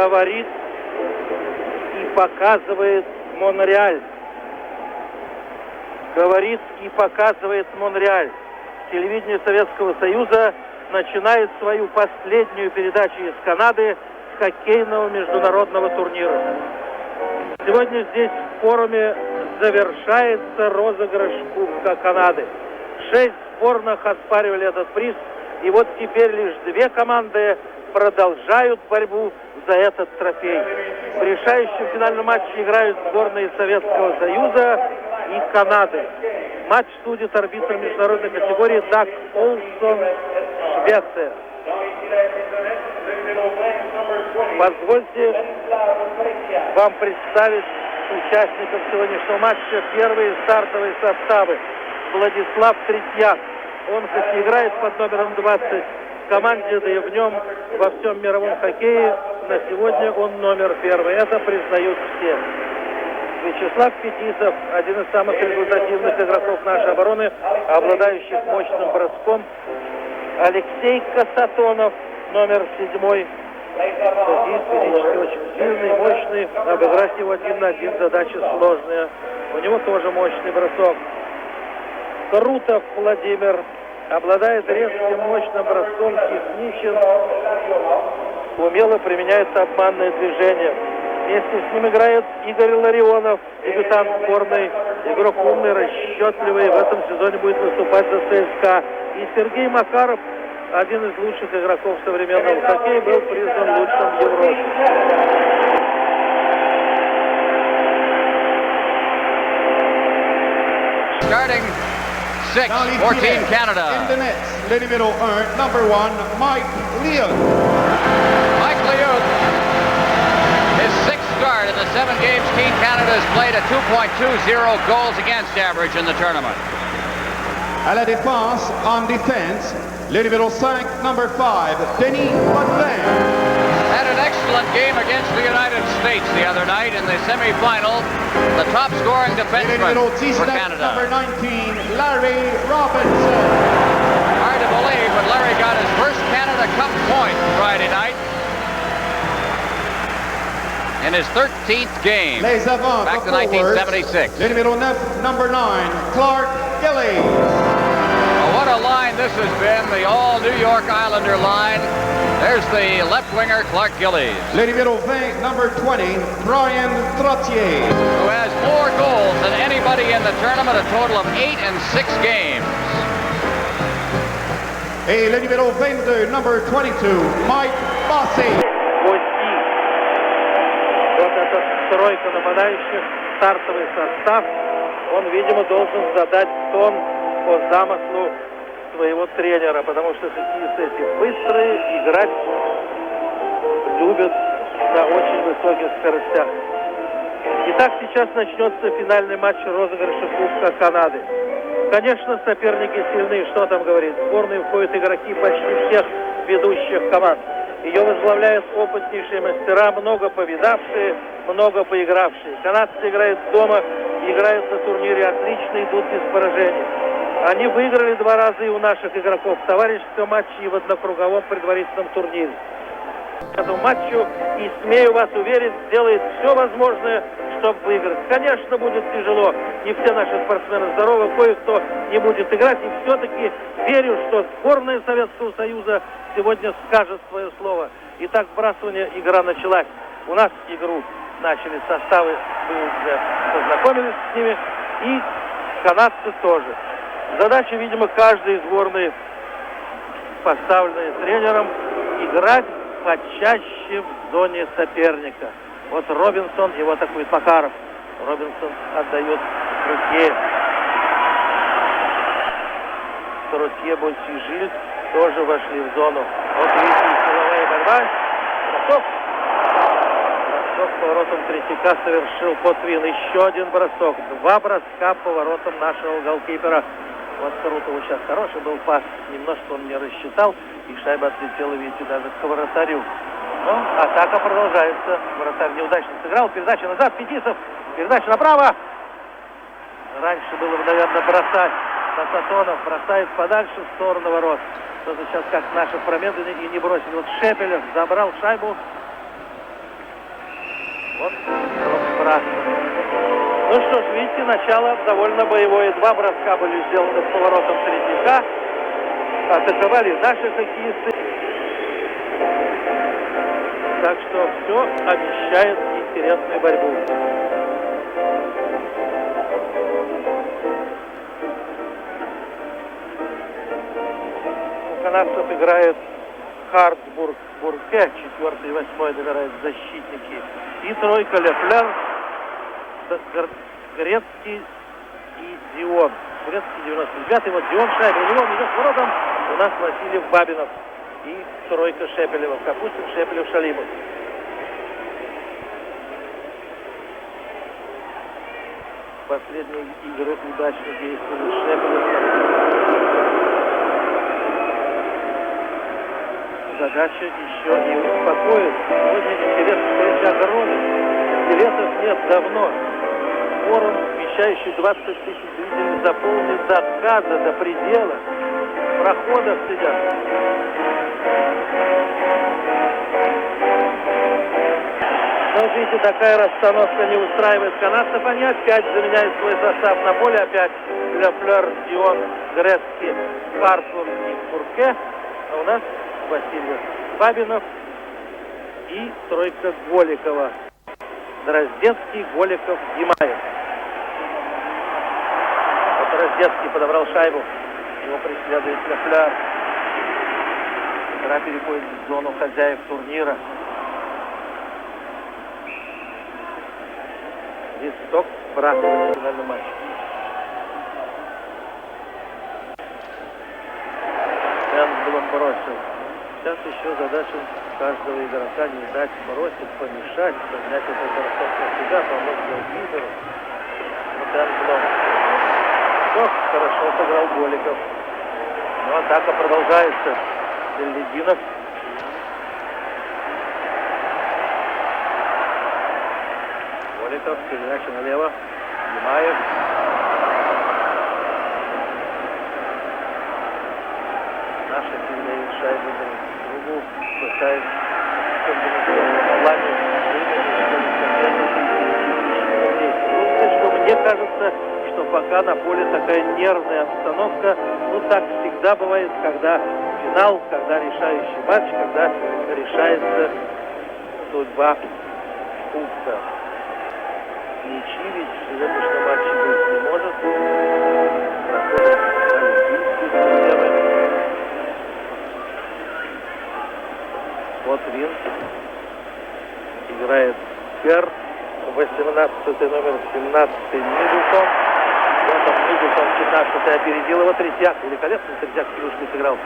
говорит и показывает Монреаль. Говорит и показывает Монреаль. Телевидение Советского Союза начинает свою последнюю передачу из Канады с хоккейного международного турнира. Сегодня здесь в форуме завершается розыгрыш Кубка Канады. 6 сборных оспаривали этот приз, и вот теперь лишь 2 команды продолжают борьбу за этот трофей. В решающем финальном матче играют сборные Советского Союза и Канады. Матч судит арбитр международной категории Даг Олсон, Швеция. Позвольте вам представить участников сегодняшнего матча. Первые стартовые составы. Владислав Третьяк. Он хоть и играет под номером 20 в команде, да и в нем во всем мировом хоккее на сегодня он номер 1. Это признают все. Вячеслав Фетисов, один из самых результативных игроков нашей обороны, обладающих мощным броском. Алексей Касатонов, номер 7. Физически очень сильный, мощный. Обыграть его 1 на 1 задача сложная. У него тоже мощный бросок. Крутов Владимир обладает резким, мощным броском, техничен, умело применяет обманное движение. Вместе с ним играет Игорь Ларионов, дебютант сборной, игрок умный, расчетливый, в этом сезоне будет выступать за ЦСКА. И Сергей Макаров, один из лучших игроков современного хоккея, был признан лучшим в Европе. Starting 6 for Team Canada. In the nets, Lenny Middle earned number 1, Mike Leon. Mike Leon, his 6th start in the 7 games Team Canada has played a 2.20 goals against average in the tournament. À la défense, en defense, Lenny Middle 5, number 5, Denis Potvin. Had an excellent game against the United States the other night in the semi-final. The top scoring defenseman for Canada. Number 19, Larry Robinson. Hard to believe, but Larry got his first Canada Cup point Friday night in his 13th game back to 1976. Number 9, Clark Gilly. Well, what a line this has been, the all New York Islander line. There's the left winger, Clark Gillies. Number 20, Brian Trottier. Who has more goals than anybody in the tournament, a total of 8 in 6 games. Et le numéro 22, number 22, Mike Bossy. Вот эта тройка нападающих, стартовый состав. Он, видимо, должен задать тон по замыслу своего тренера, потому что хоккеисты эти быстрые, играть любят на очень высоких скоростях. Итак, сейчас начнется финальный матч розыгрыша Кубка Канады. Конечно, соперники сильны, что там говорить. В сборную входят игроки почти всех ведущих команд. Ее возглавляют опытнейшие мастера, много повидавшие, много поигравшие. Канадцы играют дома, играют на турнире отлично, идут без поражений. Они выиграли 2 раза и у наших игроков в товарищеском матче и в однокруговом предварительном турнире. К этому матчу, и смею вас уверить, сделает все возможное, чтобы выиграть. Конечно, будет тяжело, не все наши спортсмены здоровы, кое-кто не будет играть, и все-таки верю, что сборная Советского Союза сегодня скажет свое слово. Итак, вбрасывание, игра началась. У нас игру начали составы, вы уже познакомились с ними, и канадцы тоже. Задача, видимо, каждой сборной, поставленной тренером, играть почаще в зоне соперника. Вот Робинсон, его атакует Макаров. Робинсон отдает Трутье. Трутье, Больше и Жиль тоже вошли в зону. Вот видите, силовая борьба. Бросок. Бросок поворотом Третьяка совершил Потвин. Еще один бросок. 2 броска поворотом нашего голкипера. Вот Крутову сейчас хороший был пас. Немножко он не рассчитал. И шайба отлетела, видите, даже к вратарю. Но атака продолжается. Вратарь неудачно сыграл. Передача назад. Фетисов. Передача направо. Раньше было, наверное, бросать. Касатонов бросает подальше в сторону ворот. Что-то сейчас как наши промедлены и не бросили. Вот Шепелев забрал шайбу. Вот разбрасывание. Ну что ж, видите, начало довольно боевое. 2 броска были сделаны с поворотом Третьяка. Атаковали наши хоккеисты. Так что все обещает интересную борьбу. У канадцев играет Бурке, 4 и 8 добирают защитники. И тройка Лефлер, Грецкий и Дион. Грецкий 99-й, вот Дион шайба. У него идет к воротам. У нас Васильев, Бабинов и тройка Шепелева. Капустин, Шепелев, Шалимов. Последние игры удачно действовали Шепелев. Задача еще и успокоить. Сегодня интерес встречи огромный. Билетов нет давно. Форум, вмещающий 20 тысяч зрителей, заполнен до отказа, до предела. Проходов сидят. Но видите, такая расстановка не устраивает канадцев. Они опять заменяют свой состав на поле. Опять Лефлер, Дион, Грецкий, Хартфур и Бурке. А у нас Васильев, Бабинов и тройка Голикова. Дроздецкий, Голиков, И.Гимаев. Вот Дроздецкий подобрал шайбу. Его преследует Лефлер. Игра переходит в зону хозяев турнира. Листок сбрасывает в финальном матче. Энглом бросил. Сейчас еще задача каждого игрока не дать бросить, помешать, поднять этот бросок на себя, помочь голкиперу. Вот Энглом. Ох, хорошо сыграл Голиков. Но атака продолжается. Лединов. Голиков, передача налево. И.Гимаев. Наши передают шайбу другу, пытается мне кажется, что пока на поле такая нервная обстановка, ну так всегда бывает, когда финал, когда решающий матч, когда решается судьба Кубка. Ничьи ведь в сегодняшнем матче быть не может. Проходят олимпийские турниры. Вот Вин. Играет Кер. 18-й номер, 17-й Миддлтон. Вот он, Миддлтон, 15-й опередил его. Третьяк. Великолепно Третьяк клюшкой сыграл.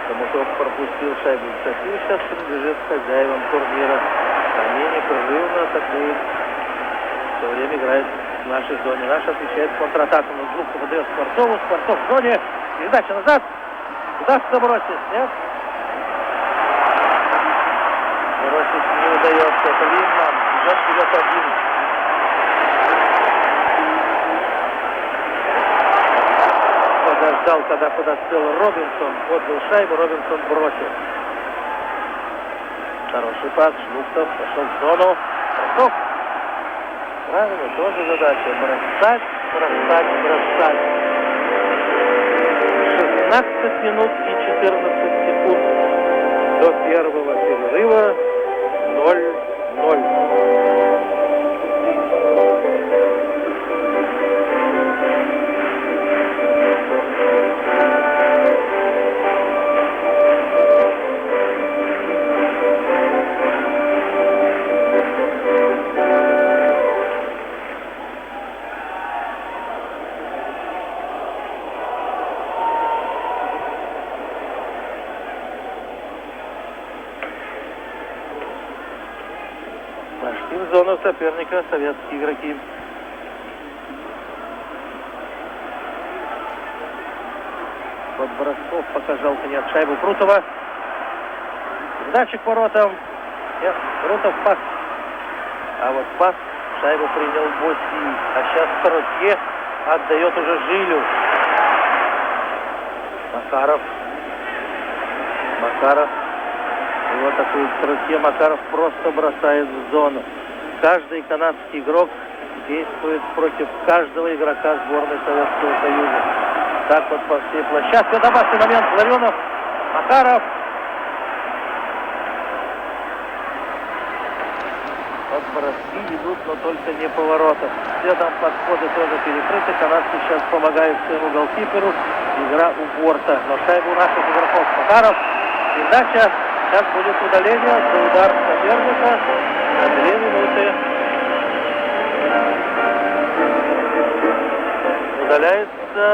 Потому что он пропустил шайбу. Кстати, сейчас принадлежит хозяевам турнира. Они непрерывно атакуют. В то время играет в нашей зоне. Наш отвечает контратаку. Но вдруг подает Скворцову. Скворцов в зоне. Передача назад. Удастся бросить. Нет? Бросить не удается. Это Линман. Идет один. Подождал, когда подоспел Робинсон. Отдал шайбу. Робинсон бросил. Хороший пас. Шлюхтов пошел в зону. Бросок. Правильно, тоже задача. Бросать, бросать, бросать. 16 минут и 14 секунд до первого перерыва. 0-0. Пошли в зону соперника советские игроки. Вот Бросков пока жалко нет шайбу Крутова. Передача к воротам. Нет, Крутов пас. А вот пас шайбу принял Боси. А сейчас Третьяк отдает уже Жилю. Макаров. Вот такую стратегию Макаров просто бросает в зону. Каждый канадский игрок действует против каждого игрока сборной Советского Союза. Так вот по всей площадке. Вот опасный момент. Ларионов, Макаров. Вот броски идут, но только не поворота. Следом подходы тоже перекрыты. Канадцы сейчас помогают своему голкиперу. Игра у борта. Но шайба у наших игроков. Макаров. Передача. Сейчас будет удаление за удар соперника. На 2 минуты. Удаляется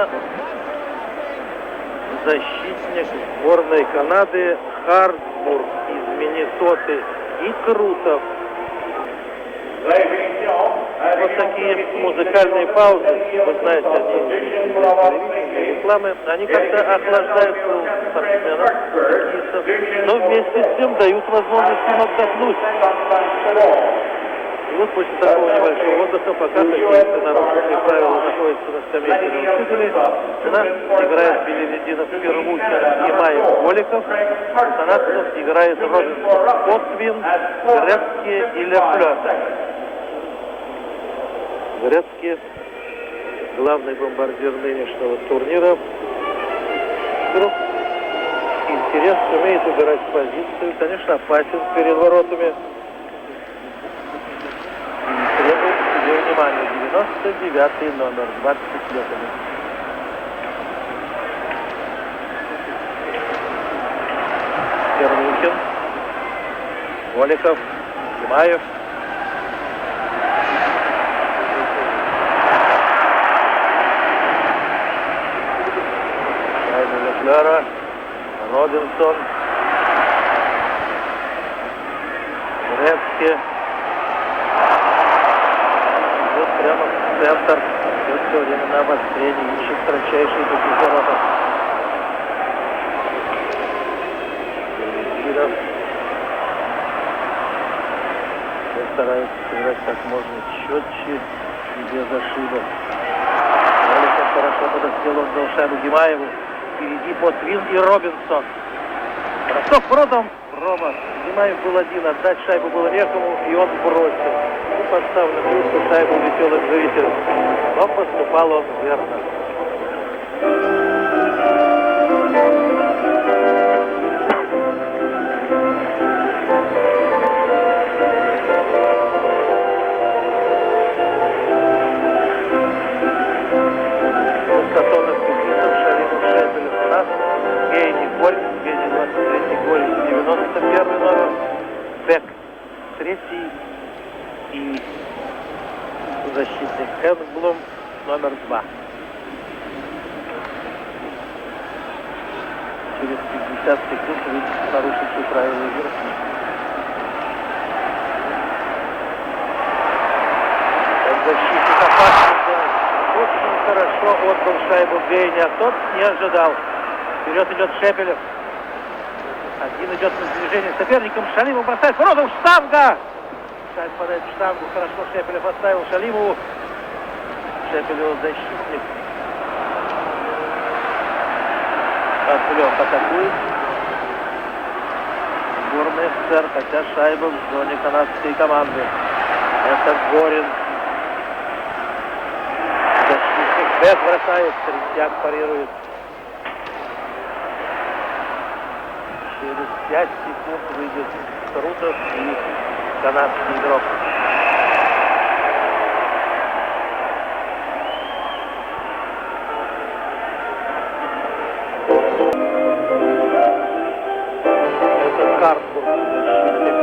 защитник сборной Канады Хартбург из Миннесоты и Крутов. Вот такие музыкальные паузы, вы знаете, они рекламы, они как-то охлаждают спортсменов, но вместе с тем дают возможность им отдохнуть. И вот после такого небольшого отдыха, пока хоккеисты, нарушившие правила, находятся на скамейке зрителей, у нас играет Белеридинов, Первухин, И.Гимаев, В.Голиков, у канадцев играет Робинсон, Котвин, Грецкий и Лефлер. Грецкий, главный бомбардир нынешнего турнира. Вдруг интерес, умеет убирать позицию, конечно, опасен перед воротами. И требует к себе внимания. 99-й номер, 20 лет. Первухин, Голиков, И.Гимаев. Лефлера, Робинсон, Грецкий. Вот прямо в центр. Все время на обострении, ищет кратчайшие пути ворота. Белеридинов. Старается сыграть как можно четче и без ошибок. Голиков хорошо подоспел, он дал шайбу И.Гимаеву. Впереди Потвин и Робинсон. Бросок в воротам. Рома. И.Гимаев был один, отдать шайбу было некому, и он бросил. И подставлен близко, шайбу улетел от зрителя. Но поступал он верно. Касатонов, у нас Гейни Горь, Гейни 23 Горь, 91 номер, Бек 3 и защитник Хэнсблум номер 2. Через 50 секунд выйдет нарушивший правила игры. Защитник опасный, да. Очень хорошо отдал шайбу Гейни, а тот не ожидал. Вперед идет Шепелев. Один идет на сближение с соперником. Шалимов бросает воротом. Штанга! Шайба падает в штангу. Хорошо Шепелев оставил Шалимову. Шепелев защитник. Отвлек, атакует. Сборная СССР, хотя шайба в зоне канадской команды. Это Горин. Защитник Бек бросает. Третьяк парирует. Через 5 секунд выйдет Трудов и канадский игрок. Это Хартбург, защитник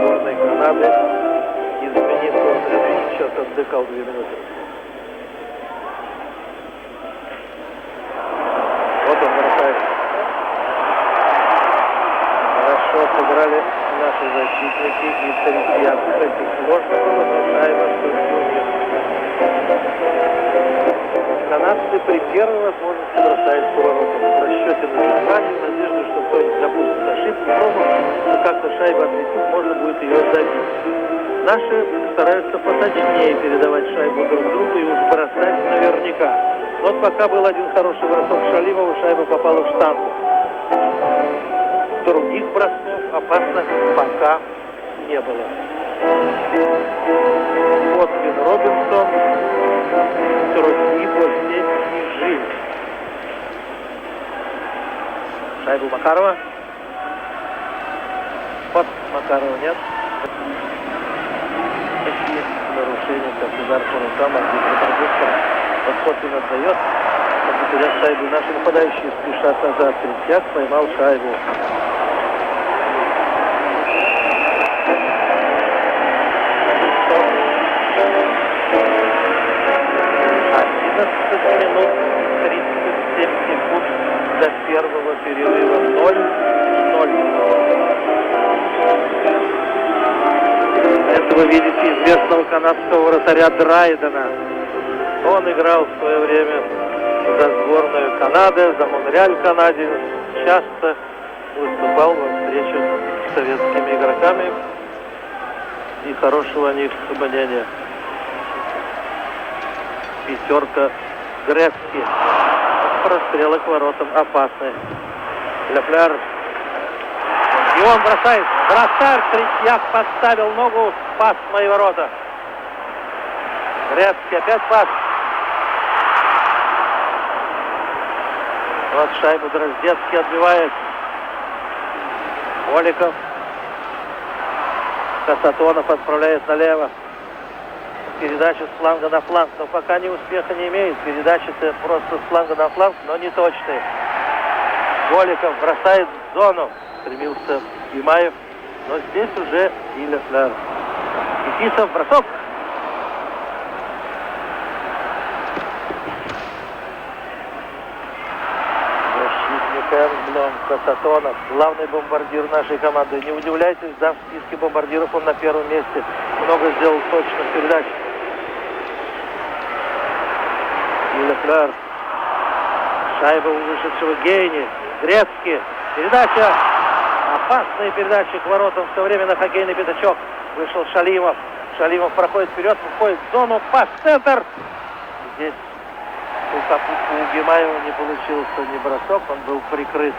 сборной Канады. Изменит он сейчас отдыхал 2 минуты. Вот он бросает. Сыграли наши защитники и Третьяк. Кстати, сложно было, но шайба все-таки. Канадцы при первой возможности бросают по воротам. В расчете на внимание, в надежде, что кто-нибудь допустит ошибку, но как-то шайба отлетит, можно будет ее забить. Наши стараются поточнее передавать шайбу друг другу и уж бросать наверняка. Вот пока был один хороший бросок Шалимова, шайба попала в штангу. других бросков опасных пока не было. Потвин Робинсон, Труд и жив. Шайбу Макарова. Вот Макарова нет. Какие нарушения, как удар по рукам, арбитр продукта. Вот Потвин отдает. Потеряв шайбу, наши нападающие спешат назад. Третьяк поймал шайбу. Минут 37 секунд до первого перерыва. 0-0. Это вы видите известного канадского вратаря Драйдена. Он играл в свое время за сборную Канады, за Монреаль в Канаде. Часто выступал во встречах с советскими игроками и хорошего о них мнения. Пятерка Грецки. Прострелы к воротам опасны. Лепляр. И он бросает. Вратарь Третьяк подставил ногу. Пас в мои ворота. Грецки. Опять пас. Вот шайбу Дроздецкий отбивает. В.Голиков. Касатонов отправляет налево. Передача с фланга на фланг, но пока ни успеха не имеет. Передача-то просто с фланга на фланг, но не точная. В.Голиков бросает в зону. Стремился И.Гимаев, но здесь уже и Лефляр. Никитов, бросок. Защитник Энблом, Касатонов, главный бомбардир нашей команды. Не удивляйтесь, да, в списке бомбардиров он на первом месте. Много сделал точных передач. Лефляр. Шайба у вышедшего Гейни. Грецки. Передача. Опасная передача к воротам. Все время на хоккейный пятачок. Вышел Шалимов. Шалимов проходит вперед, выходит в зону. Пас в центр. Здесь у Гимаева не получился ни бросок. Он был прикрыт.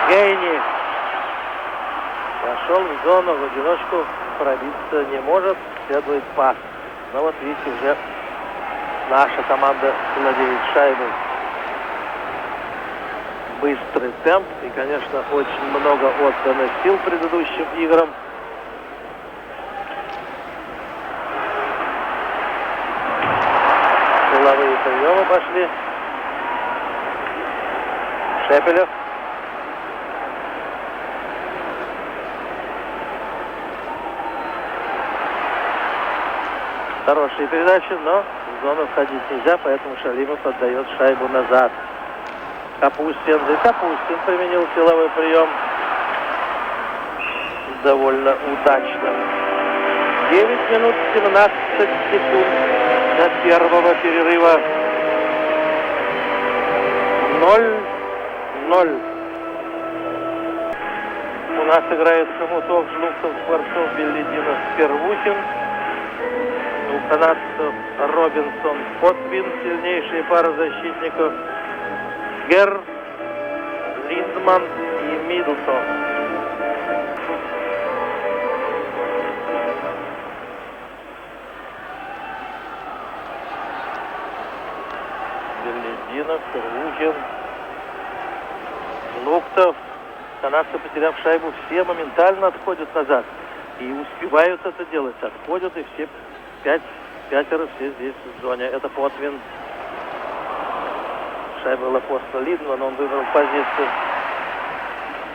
Гейни. Пошел в зону. В одиночку пробиться не может. Следует пас. Но вот видите, уже наша команда владеет шайбой. Быстрый темп и, конечно, очень много отдано сил предыдущим играм. Силовые приемы пошли. Шепелев. Хорошие передачи, но в зону входить нельзя, поэтому Шалимов отдает шайбу назад. Капустин применил силовой прием довольно удачно. 9 минут 17 секунд до первого перерыва. 0-0. У нас играет Хомутов, Жлуктов, Скворцов, Беллидинов, Первухин. У канадцев Робинсон, Потвин, сильнейшие пара защитников. Гер, Линдман и Миддлтон. Беллидинов, Первухин, Жлуктов. Канадцы, потеряв шайбу, все моментально отходят назад. И успевают это делать. Отходят и все пятеро все здесь в зоне. Это Потвин. Шайба была после Линдмана, он выбрал позицию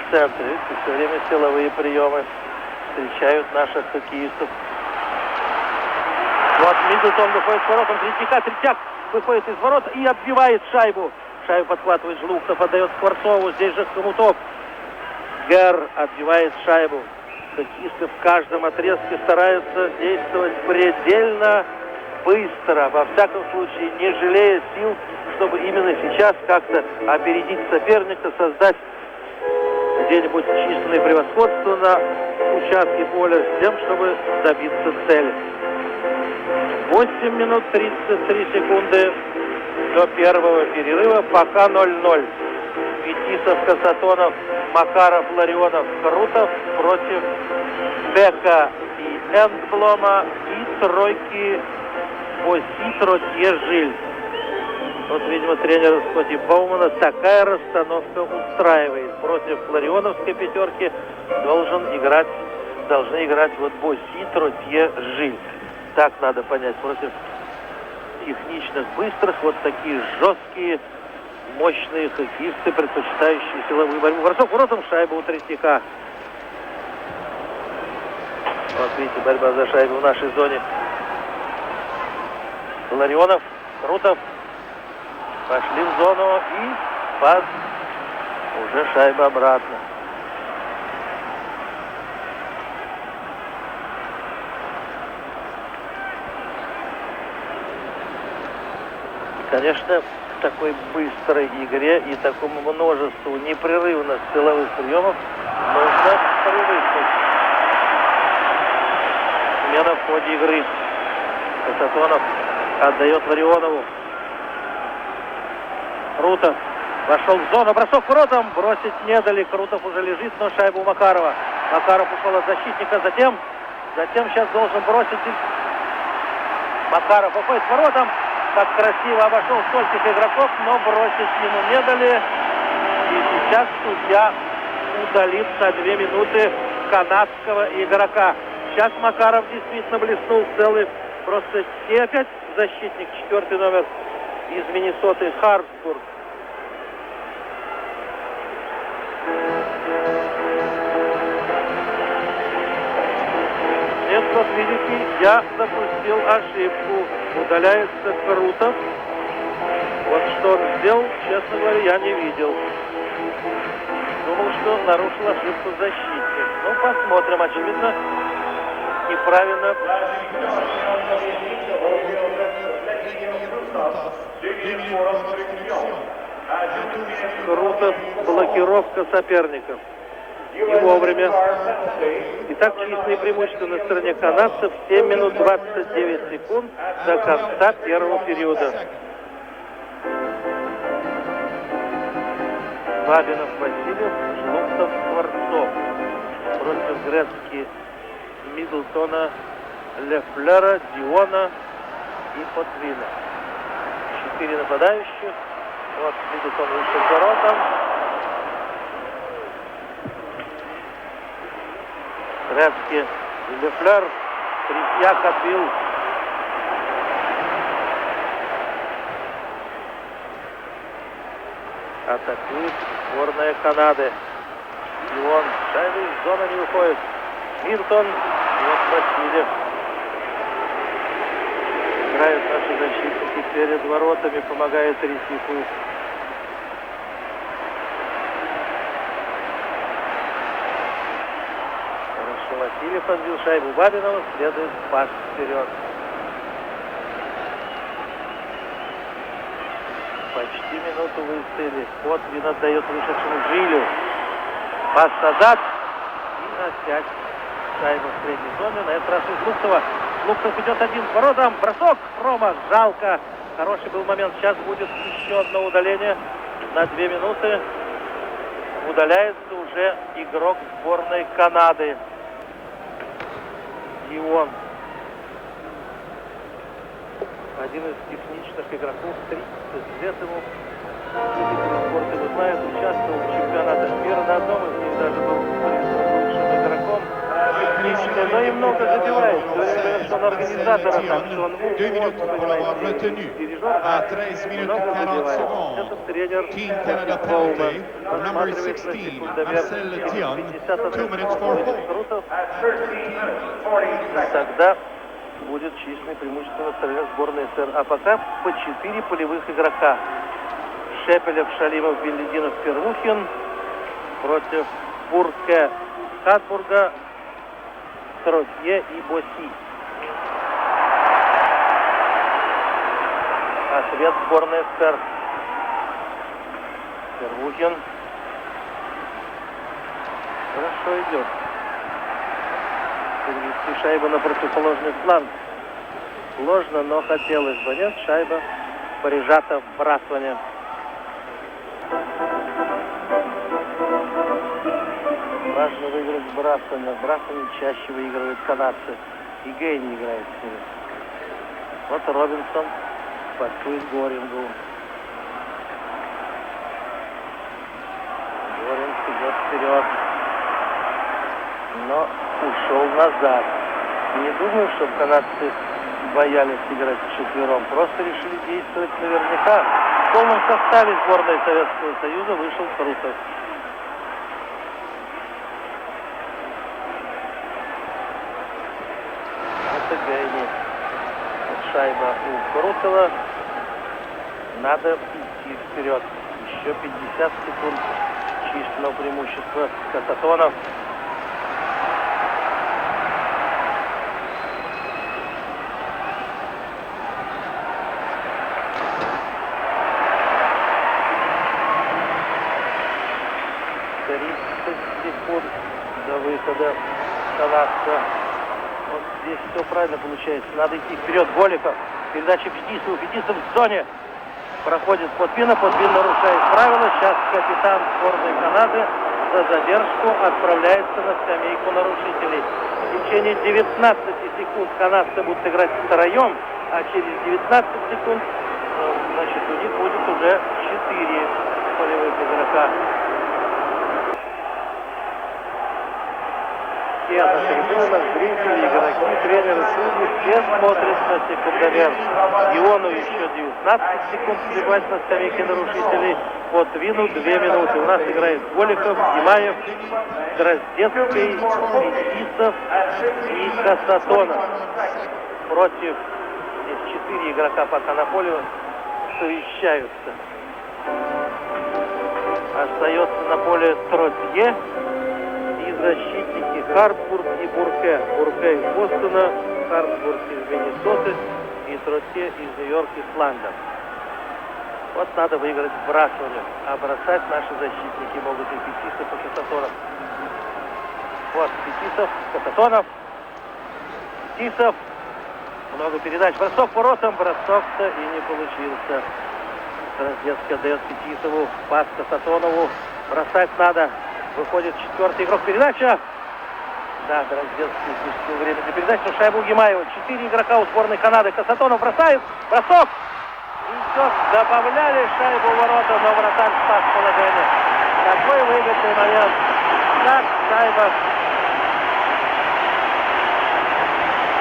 в центре. Видите, все время силовые приемы встречают наших хоккеистов. Вот Миддлтон выходит с воротом. Третьяк выходит из ворот и отбивает шайбу. Шайбу подхватывает Жлуктов, отдает Скворцову. Здесь же Хомутов. Гер отбивает шайбу. Хоккеисты в каждом отрезке стараются действовать предельно быстро, во всяком случае не жалея сил, чтобы именно сейчас как-то опередить соперника, создать где-нибудь численное превосходство на участке поля с тем, чтобы добиться цели. 8 минут 33 секунды до первого перерыва. Пока 0-0. Фетисов, Касатонов, Макаров, Ларионов, Крутов против Бека и Энсблома и тройки Боси, Тротье, Жиль. Вот, видимо, тренер Скотти Боумана такая расстановка устраивает. Против ларионовской пятерки должны играть вот Боси, Тротье, Жиль. Так надо понять. Против техничных, быстрых, вот такие жесткие, мощные хоккеисты, предпочитающие силовую борьбу. Бросок воротом, шайба у Третьяка. Вот видите, борьба за шайбу в нашей зоне. Ларионов, Крутов пошли в зону и пас. Уже шайба обратно. Конечно, в такой быстрой игре и такому множеству непрерывных силовых приемов нужно привыкнуть. Смена в ходе игры. Касатонов отдает Ларионову. Крутов вошел в зону, бросок воротом, бросить не дали. Крутов уже лежит, но шайба у Макарова. Макаров ушел от защитника, затем сейчас должен бросить. Макаров уходит к воротам. Как красиво обошел стольких игроков, но бросить ему не дали. И сейчас судья удалит на 2 минуты канадского игрока. Сейчас Макаров действительно блеснул целый. Просто и опять защитник, 4-й номер из Миннесоты, Харсбург. Нет, вот видите, я допустил ошибку. Удаляется Крутов. Вот что он сделал, честно говоря, я не видел. Думал, что нарушил ошибку защитник. Ну, посмотрим. Очевидно, неправильно. Крутов, блокировка соперников. Не вовремя. Итак, численное преимущество на стороне канадцев. 7 минут 29 секунд до конца первого периода. Бабинов, Васильев, Шлуптов, Скворцов. Против Грецки, Миддлтона, Лефлера, Диона и Потвина. 4 нападающих. Вот Миддлтон вышел к воротам. Грецки, Лефлер, Третьяк отбил. Атакует сборная Канады. И он, шайба из зоны не выходит. Миртон, и вот Васильев. Играют наши защитники перед воротами, помогает Третьяку. Хорошо, Васильев отбил шайбу Бабинова, следует пас вперед. Почти минуту выстояли. Потвин отдает вышедшему Жилю. Пас назад. И опять шайба в средней зоне. На этот раз из Луктова. Луктов идет один к воротам. Бросок. Промах. Жалко. Хороший был момент. Сейчас будет еще одно удаление на 2 минуты. Удаляется уже игрок сборной Канады. И он. Один из техничных игроков, 30 лет ему. Любители спорта его знают, участвовал в чемпионатах мира. На одном из них даже был лучшим игроком. Техничный, но и много забивает. Говорят, что он организатор атак, что он дирижер, много забивает. Это тренер Форума. Рассматривает на секундомер 50 Крутов. Тогда будет численное преимущество на стороне сборной СССР. А пока по 4 полевых игрока. Шепелев, Шалимов, Белединов, Первухин против Бурке, Хатбурга, Тротье и Боси. Ответ сборной СССР. Первухин. Хорошо идет. Перевести шайбу на противоположный фланг. Сложно, но хотелось бы. Нет, шайба парижата в вбрасывание. Важно выиграть вбрасывание. Вбрасывание чаще выигрывают канадцы. И Гейни играет с ними. Вот Робинсон пасует Горингу. Горинг идет вперед. Но ушел назад. Не думаю, что канадцы боялись играть вчетвером. Просто решили действовать наверняка. В полном составе сборной Советского Союза вышел Крутов. Это Гейни. Шайба у Крутова. Надо идти вперед. Еще 50 секунд численного преимущества Касатонов. Секунд до выхода канадца. Вот здесь все правильно получается. Надо идти вперед. Голиков. Передача Фетисову. Фетисов в зоне. Проходит Подвина. Подвин нарушает правила. Сейчас капитан сборной Канады за задержку отправляется на скамейку нарушителей. В течение 19 секунд канадцы будут играть втроем, а через 19 секунд, значит, у них будет уже 4 полевых игрока. Все на трибунах, зрители, игроки, тренеры, судьи, все смотрят на секундомер. Иону еще 19 секунд сливать на скамейке нарушителей. Под Вину 2 минуты. У нас играет Голиков, И.Гимаев, Дроздецкий, Фетисов и Касатонов. Против здесь 4 игрока пока на поле совещаются. Остается на поле Третьяк и защитники Хартфорд и Бурке. Бурке из Бостона, Хартфорд из Миннесоты и Третьяк из Нью-Йорка, Исландия. Вот надо выиграть вбрасывание. А бросать наши защитники могут и Фетисов, и Касатонов. Вот Фетисов, Касатонов. Фетисов. Много передач. Бросок по воротам. Бросок-то и не получился. Дроздецкий отдает Фетисову. Пас Касатонову. Бросать надо. Выходит 4-й игрок. Передача. Да, Дроздецкий упустил время для передачи. Но шайбу У.Гимаева. 4 игрока у сборной Канады. Касатонов бросает. Бросок. Идет. Добавляли шайбу в ворота, но вратарь спас положение. Такой выгодный момент. Так шайба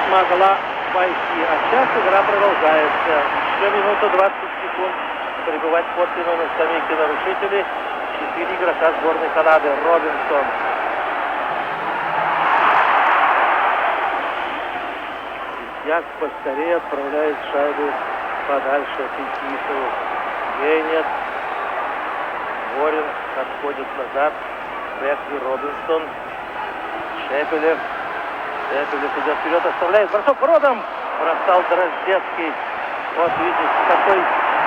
смогла пойти. А сейчас игра продолжается. Еще минута 20 секунд. Прибывать Подвину на скамейке нарушителей. 4 игрока сборной Канады. Робинсон. Третьяк поскорее отправляет шайбу подальше от Фетисову. Гейнет. Ворин отходит назад. Бекли, Робинсон. Шепелев. Шепелев идет вперед, оставляет бросок воротам. Бросал Дроздецкий. Вот видите, с какой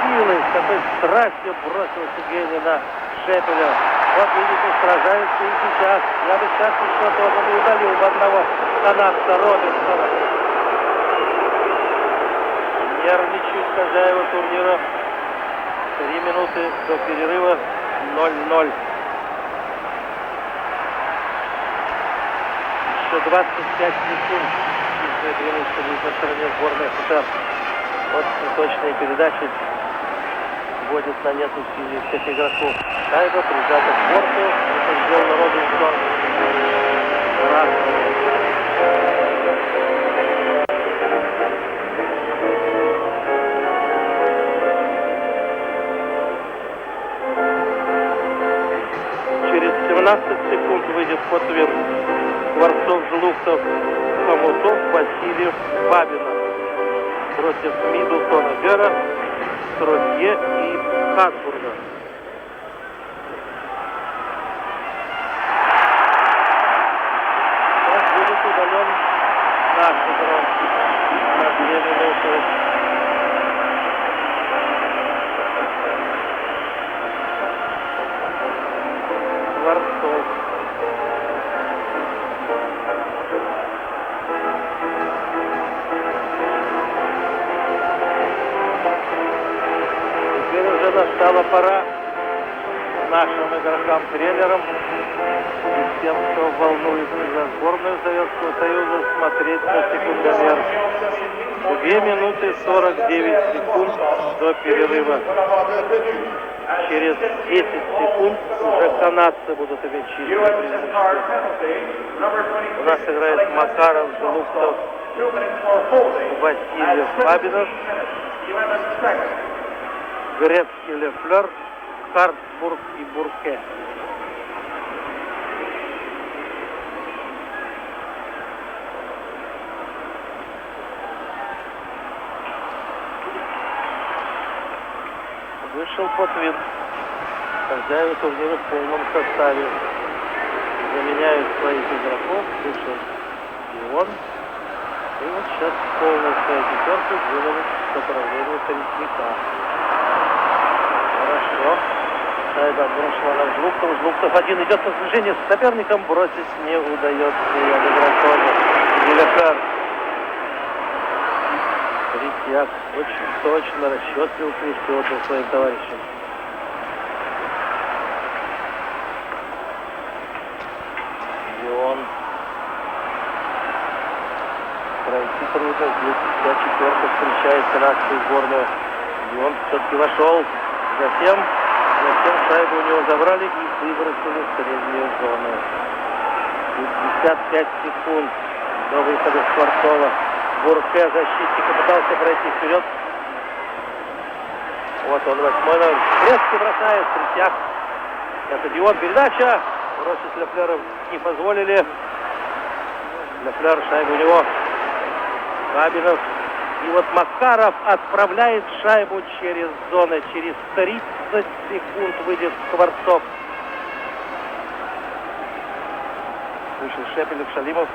силой, с какой страстью бросился Гейни на Шепелева. Вот видите, сражаются и сейчас. Я бы сейчас еще тоже не удалил в одного канадца Робинсона. Нервничают хозяева турнира. 3 минуты до перерыва. 0-0. Еще 25 секунд. Чистое преимущество будет на стороне сборной СССР. Вот точные передачи вводит на нет усилий всех игроков. Шайба прижата к борту. Это сделал Робинсон. Через 17 секунд выйдет Подвин. Скворцов, Желуктов, Хомутов, Васильев, Бабина. Против Миддлтона, Гера, Третьяк и Хартфорда. Сейчас будет удален наш игрок на 2 минуты. Скворцов. Настала пора нашим игрокам-тренерам и тем, кто волнуется за сборную Советского Союза, смотреть на секундомер. 2 минуты 49 секунд до перерыва. Через 10 секунд уже канадцы будут иметь чистое преимущество. У нас играет Макаров, Желуктов, Васильев, Бабинов, Грецкий, Лефлер, Хартбург и Бурке. Вышел Потвин. Хозяева турнира в полном составе. Заменяют своих игроков. Вышел и он. И вот сейчас полная своя пятерка двинулась в направлении Третьяка. Хорошо. Шайба отброшена на Жлуктова. Жлуктов один идет на сближение с соперником. Бросить не удается. И отыграть тоже. Гелефер. Третьяк очень точно, расчетливо перестётил своим товарищам. И он пройти трудно. Здесь вся четверка встречает канадскую сборную. И он все-таки вошел. Затем шайбу у него забрали и выбросили в среднюю зону. 55 секунд до выхода Скворцова. Бурке, защитник, попытался пройти вперед. Вот он, 8-й номер. Резко бросает Третьяк. Это Дион. Передача. Бросить Лефлера не позволили. Лефлер, шайба у него. Бабинов. И вот Макаров отправляет шайбу через зоны. Через 30 секунд выйдет Скворцов. Вышел Шепелев, Шалимов.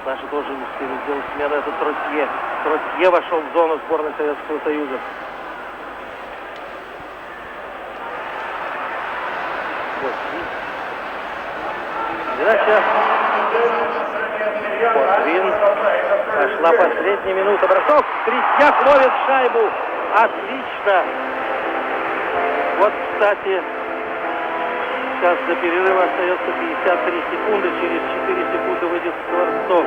Наши тоже успели сделать смену. Это Тротье. Тротье вошел в зону сборной Советского Союза. Вот. Передача. Потвин. Пошла последняя минута. Бросок. Третьяк ловит шайбу. Отлично. Вот, кстати, сейчас до перерыва остается 53 секунды. Через 4 секунды выйдет Скворцов.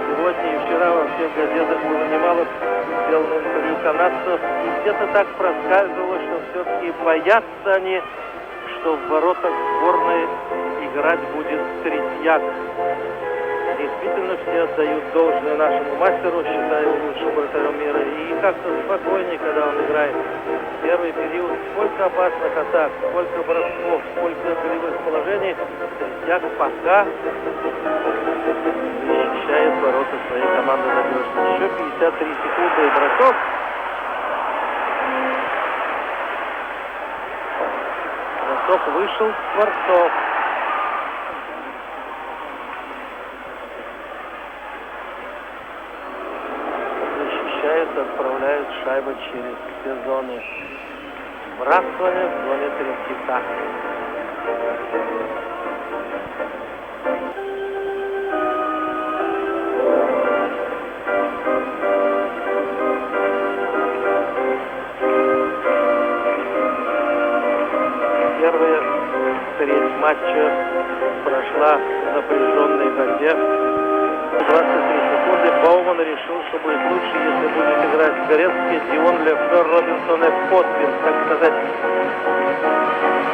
Сегодня и вчера во всех газетах было немало сделано интервью канадцев. И где-то так проскальзывало, что все-таки боятся они, что в воротах сборной играть будет Третьяк. Действительно, все отдают должное нашему мастеру, считая его лучшим вратарем мира. И как-то спокойнее, когда он играет. Первый период, сколько опасных атак, сколько бросков, сколько голевых положений. Третьяк пока защищает ворота своей команды надежно. Еще 53 секунды и бросок. Бросок вышел Скворцов. Отправляют шайбу через все зоны. Вбрасывание в зоне Третьяка. Первая треть матча прошла в напряженной борьбе. 23 секунды. Боуман решил, что будет лучше, если будет играть Горецкий, Дион, Лефлер, Робинсон и Потвин, так сказать,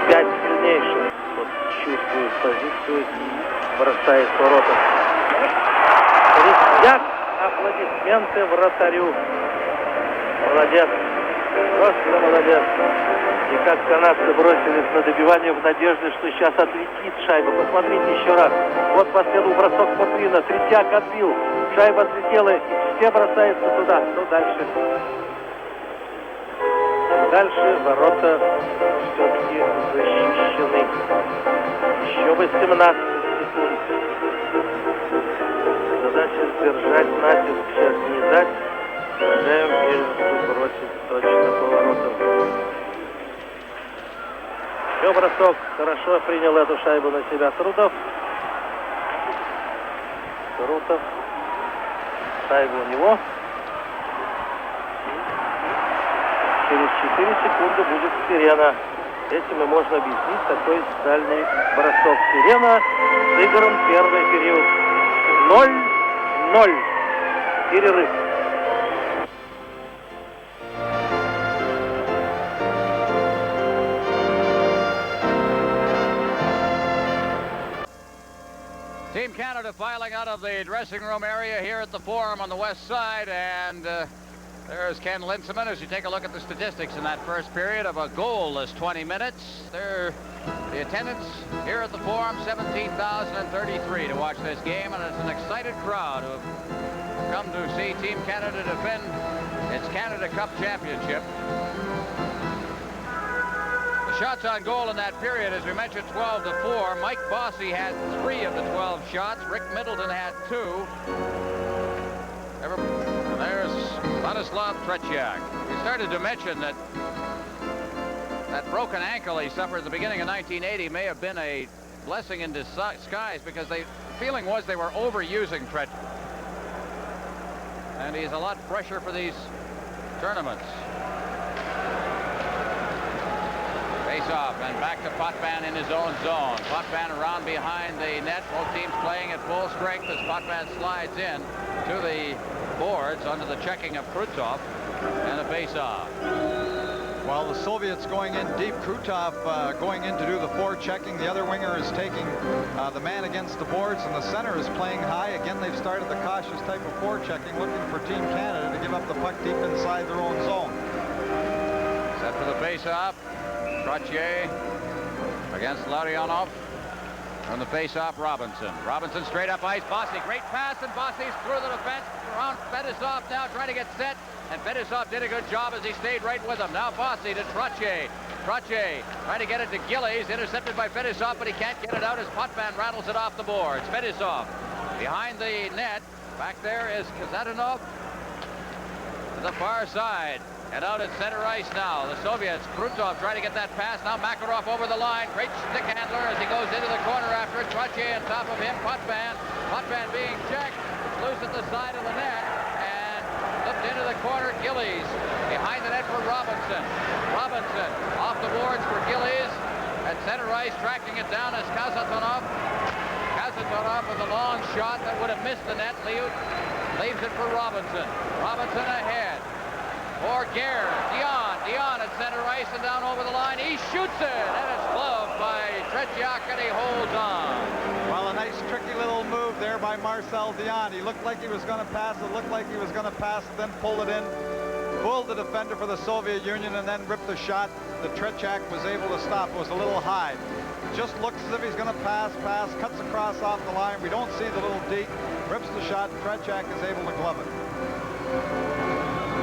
5 сильнейших. Вот чувствует позицию и бросает в ворота. Третьяк, аплодисменты вратарю. Молодец. Просто молодец. И как канадцы бросились на добивание в надежде, что сейчас отлетит шайба. Посмотрите еще раз. Вот последовал бросок Потвина. Третьяк отбил. Шайба отлетела. И все бросаются туда. Ну, дальше. Дальше ворота все-таки защищены. Еще 18 секунд. Задача сдержать натиск. Сейчас не дать. Хозяин первенству бросит точно по воротам. Все, бросок. Хорошо принял эту шайбу на себя Трудов. Шайба у него. через 4 секунды будет сирена. Этим и можно объяснить такой дальний бросок. Сирена, сыгран первый период. 0-0. Перерыв. Team Canada filing out of the dressing room area here at the Forum on the west side, and there's Ken Linseman as you take a look at the statistics in that first period of a goalless 20 minutes. The attendance here at the Forum, 17,033 to watch this game, and it's an excited crowd who have come to see Team Canada defend its Canada Cup championship. Shots on goal in that period, as we mentioned, 12-4. Mike Bossy had 3 of the 12 shots. Rick Middleton had 2. And there's Vladislav Tretьяк. We started to mention that broken ankle he suffered at the beginning of 1980 may have been a blessing in disguise, because the feeling was they were overusing Tretьяk. And he's a lot fresher for these tournaments. Face-off, and back to Potvin in his own zone. Potvin around behind the net. Both teams playing at full strength as Potvin slides in to the boards under the checking of Krutov, and a face-off. While the Soviets going in deep, Krutov going in to do the forechecking. The other winger is taking the man against the boards, and the center is playing high. Again, they've started the cautious type of forechecking, looking for Team Canada to give up the puck deep inside their own zone. Set for the face-off. Trottier against Larionov. On the face-off, Robinson. Robinson straight up ice. Bossy, great pass, and Bossy's through the defense. Around Fetisov now trying to get set, and Fetisov did a good job as he stayed right with him. Now Bossy to Trottier. Trottier trying to get it to Gillies, intercepted by Fetisov, but he can't get it out as Potvin rattles it off the boards. Fetisov behind the net. Back there is Kazanov to the far side. And out at center ice now, the Soviets. Krutov trying to get that pass. Now Makarov over the line. Great stick handler as he goes into the corner after it. Trottier on top of him. Potvin. Potvin being checked. Loose at the side of the net. And flipped into the corner. Gillies behind the net for Robinson. Robinson off the boards for Gillies. At center ice, tracking it down is Kасатонов. Kасatонov with a long shot that would have missed the net. Leaves it for Robinson. Robinson ahead. For Gare, Dion at center ice and down over the line. He shoots it, and it's gloved by Tretьяк, and he holds on. Well, a nice tricky little move there by Marcel Dion. He looked like he was going to pass. It looked like he was going to pass, then pull it in. Pulled the defender for the Soviet Union and then ripped the shot that Tretьяk was able to stop. It was a little high. It just looks as if he's going to pass, cuts across off the line. We don't see the little deke. Rips the shot. Tretьяk is able to glove it.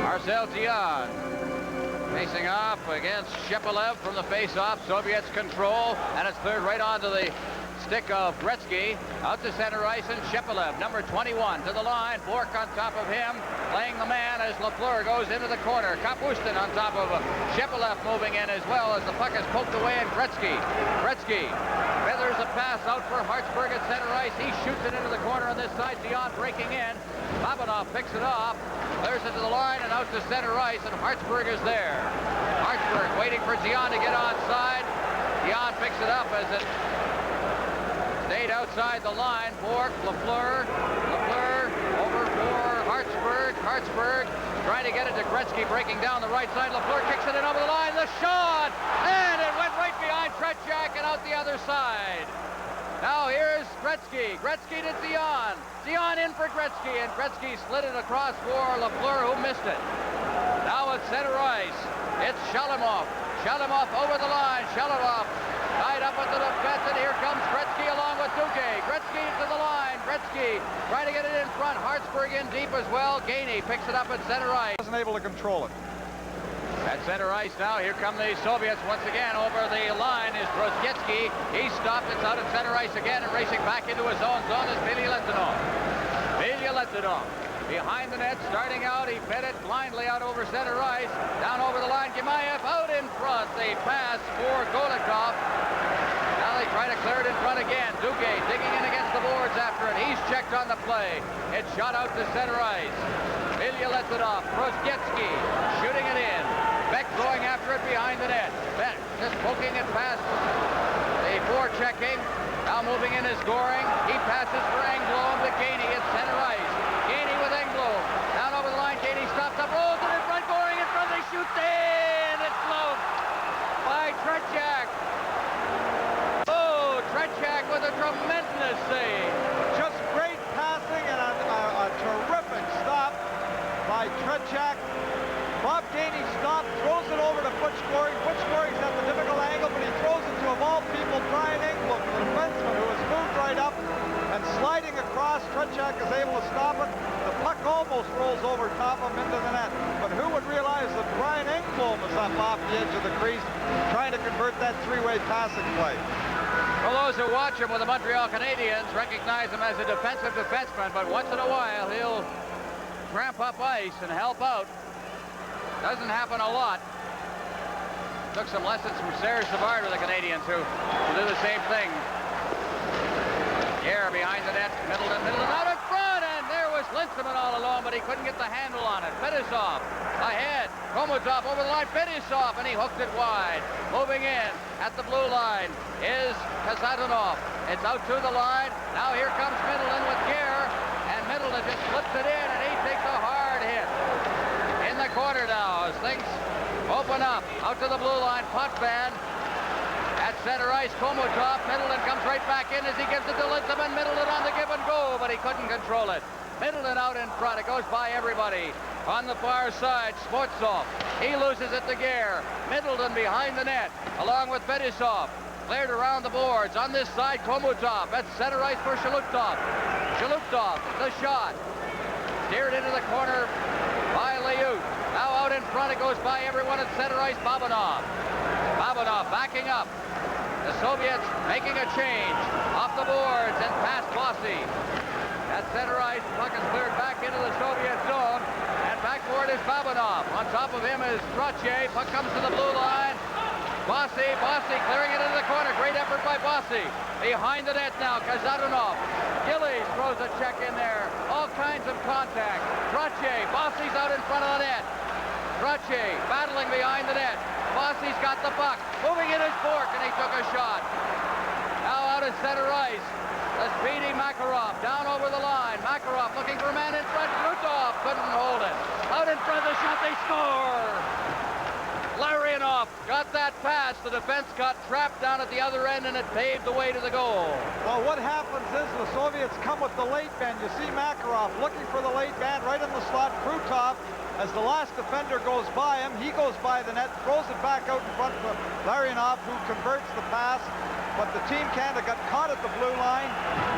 Marcel Dion facing off against Shepelev from the face-off. Soviets control, and it's cleared right onto the stick of Gretzky. Out to center ice, and Shepelev, number 21, to the line. Bork on top of him, playing the man as Lafleur goes into the corner. Kapustin on top of Shepelev moving in as well as the puck is poked away, and Gretzky feathers a pass out for Hartsburg at center ice. He shoots it into the corner on this side. Dion breaking in. Babanov picks it off. Clears it to the line and out to center ice, and Hartsburg is there. Hartsburg waiting for Dion to get onside. Dion picks it up as it stayed outside the line. Bork, Lafleur over for Hartsburg. Hartsburg trying to get it to Gretzky, breaking down the right side. Lafleur kicks it in over the line. The shot, and it went right behind Tretьяк and out the other side. Now here's Gretzky. Gretzky to Dion. Dion in for Gretzky, and Gretzky slid it across for Lafleur, who missed it. Now at center ice, it's Shalimov. Shalimov over the line. Shalimov tied up at the defense, and here comes Gretzky along with Duque. Gretzky to the line. Gretzky trying to get it in front. Hartsburg in deep as well. Gainey picks it up at center ice. Wasn't able to control it. At center ice now, here come the Soviets once again. Over the line is Brozhetsky. He stopped. It's out at center ice again, and racing back into his own zone is Vilyaletdinov. Vilyaletdinov behind the net, starting out. He fed it blindly out over center ice. Down over the line, Gimaev out in front. The pass for V.Golikov. Now they try to clear it in front again. Duque digging in against the boards after it. He's checked on the play. It's shot out to center ice. Vilyaletdinov, Brozhetsky shooting it in. Beck going after it behind the net. Beck just poking it past the forechecking. Now moving in is Goring. He passes for Engblom to Gainey at center ice. Gainey with Engblom. Down over the line. Gainey stops up. Rolls it in front. Goring in front. They shoot in. It's low by Tretьяк. Oh, Tretьяk with a tremendous save. Just great passing and a terrific stop by Tretьяk. Bob Gainey stopped, throws it over to Butch Goring. Butch Goring's at the difficult angle, but he throws it to, of all people, Brian Engblom, the defenseman, who has moved right up and sliding across. Tretьяk is able to stop it. The puck almost rolls over top of him into the net. But who would realize that Brian Engblom is up off the edge of the crease trying to convert that three-way passing play? Well, those who watch him with the Montreal Canadiens recognize him as a defensive defenseman, but once in a while he'll tramp up ice and help out. Doesn't happen a lot. Took some lessons from Serge Savard with the Canadiens, who do the same thing. Here behind the net, Middleton out in front, and there was Linseman all alone, but he couldn't get the handle on it. Fetisov ahead, Komutov over the line, Fetisov, and he hooked it wide. Moving in at the blue line is Kazanov. It's out to the line. Now here comes Middleton with Gare, and Middleton just flips it in, and he takes a hard hit. In the corner now as things open up. Out to the blue line, Potvin. At center ice, Komutov. Middleton comes right back in as he gives it to Linseman. Middleton on the give and go, but he couldn't control it. Middleton out in front. It goes by everybody. On the far side, Sportsov. He loses it to Gare. Middleton behind the net, along with Fetisov. Cleared around the boards. On this side, Komutov. At center ice for Shalutov. Shalutov, the shot. Steered into the corner by Liut. Now out in front, it goes by everyone at center ice, Babanov. Babanov backing up. The Soviets making a change. Off the boards and past Bossy. At center ice, puck is cleared back into the Soviet zone. And back for it is Babanov. On top of him is Trottier. Puck comes to the blue line. Bossy clearing it into the corner. Great effort by Bossy. Behind the net now, Kazanov. Gillies throws a check in there. All kinds of contact. Trottier, Bossy's out in front of the net. Trottier battling behind the net. Bossy's got the puck. Moving in his fork, and he took a shot. Now out at center ice. The speedy Makarov down over the line. Makarov looking for a man in front. Krutov couldn't hold it. Out in front of the shot, they score! Larionov got that pass. The defense got trapped down at the other end, and it paved the way to the goal. Well, what happens is the Soviets come with the late band. You see Makarov looking for the late band right in the slot. Krutov, as the last defender goes by him, he goes by the net, throws it back out in front of Larionov, who converts the pass. But the Team Canada got caught at the blue line,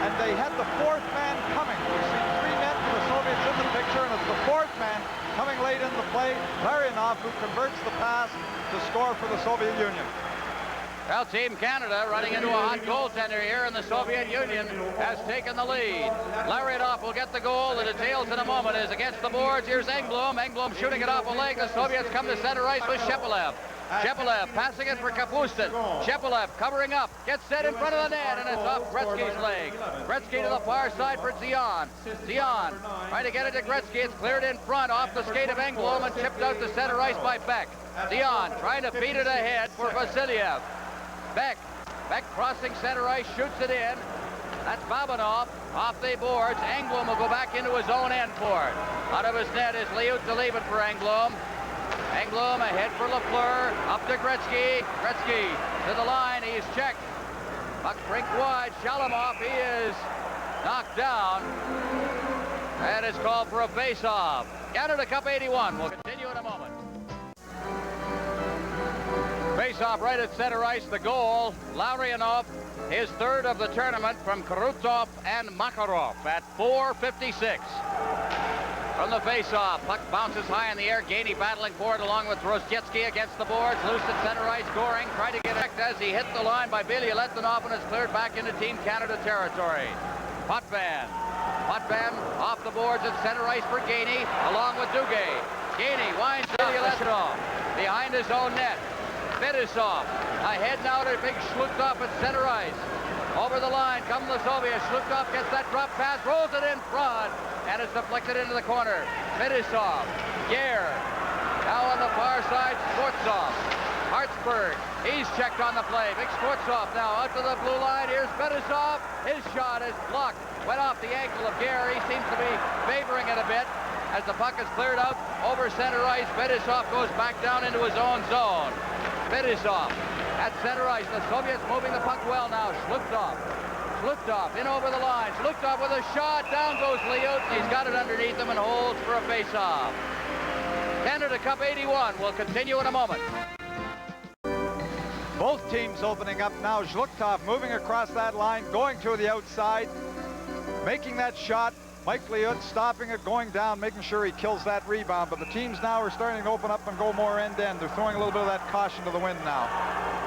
and they had the fourth man coming. You see three men for the Soviets in the picture, and it's the fourth man coming late in the play, Larionov, who converts the pass to score for the Soviet Union. Well, Team Canada running into a hot goaltender here, and the Soviet Union has taken the lead. Larionov will get the goal. The details in a moment is against the boards. Here's Engblom. Engblom shooting it off a leg. The Soviets come to center ice with Shepelev. Shepelev passing it for Kapustin. Shepelev covering up, gets set in front of the net, and it's off Gretzky's leg. Gretzky to the far side for Zion. Zion trying to get it to Gretzky. It's cleared in front off the skate of Engblom and chipped out to center ice by Beck. Zion trying to feed it ahead for Vasiliev. Beck crossing center ice, shoots it in. That's Babanov off the boards. Engblom will go back into his own end for it. Out of his net is Liut to leave it for Engblom. Engblom ahead for Lafleur, up to Gretzky. Gretzky to the line, he's checked. Puck brink wide, Shalamov, he is knocked down. And it's called for a face-off. Canada Cup-81, we'll continue in a moment. Face-off right at center ice, the goal. Larionov, his third of the tournament from Krutov and Makarov at 4:56. From the face-off, puck bounces high in the air. Gainey battling for it along with Rozhetsky against the boards. Loose at center ice, Goring trying to get it as he hit the line by Bilyaletdinov, and it's cleared back into Team Canada territory. Potvin off the boards at center ice for Gainey along with Duguay. Gainey winds up Bilyaletdinov behind his own net. Fetisov ahead now to big Shlutov at center ice. Over the line come the Soviets. Shlutov gets that drop pass, rolls it in front, and it's deflected into the corner. Fetisov, Gare, Now on the far side, Schwartzoff. Hartsburg, he's checked on the play. Big Schwartzoff now out to the blue line. Here's Fetisov. His shot is blocked. Went off the ankle of Gary. Seems to be favoring it a bit as the puck is cleared out over center ice. Fetisov goes back down into his own zone. Fetisov at center ice. The Soviets moving the puck well now. Shluptov. Shluptov in over the line. Shluptov with a shot. Down goes Liut. He's got it underneath him and holds for a face-off. Canada Cup 81 will continue in a moment. Both teams opening up now. Zhluktov moving across that line, going to the outside, making that shot. Mike Liut stopping it, going down, making sure he kills that rebound. But the teams now are starting to open up and go more end-to-end. They're throwing a little bit of that caution to the wind now.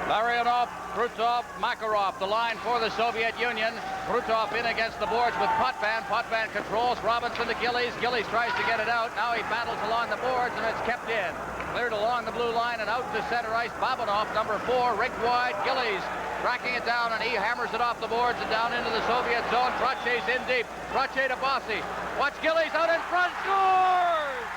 Larionov, Krutov, Makarov, the line for the Soviet Union. Krutov in against the boards with Potvin. Potvin controls Robinson to Gillies. Gillies tries to get it out. Now he battles along the boards and it's kept in. Cleared along the blue line and out to center ice. Babanov, number 4, rigged wide. Gillies tracking it down and he hammers it off the boards and down into the Soviet zone. Trotché's in deep. Trotché to Bossy. Watch Gillies out in front. Scores!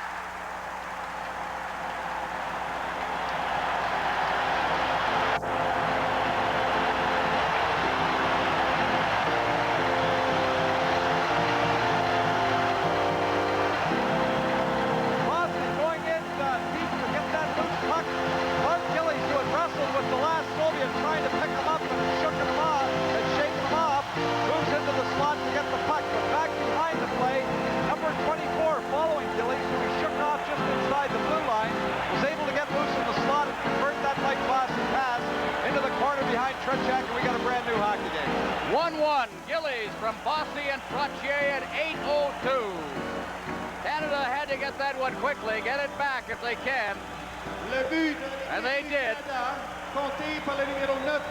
Tretchak, and we got a brand new hockey game. 1-1. Gillies from Bossy and Trottier at 8:02. Canada had to get that one quickly, get it back if they can. And they did. Compté par le numéro 9,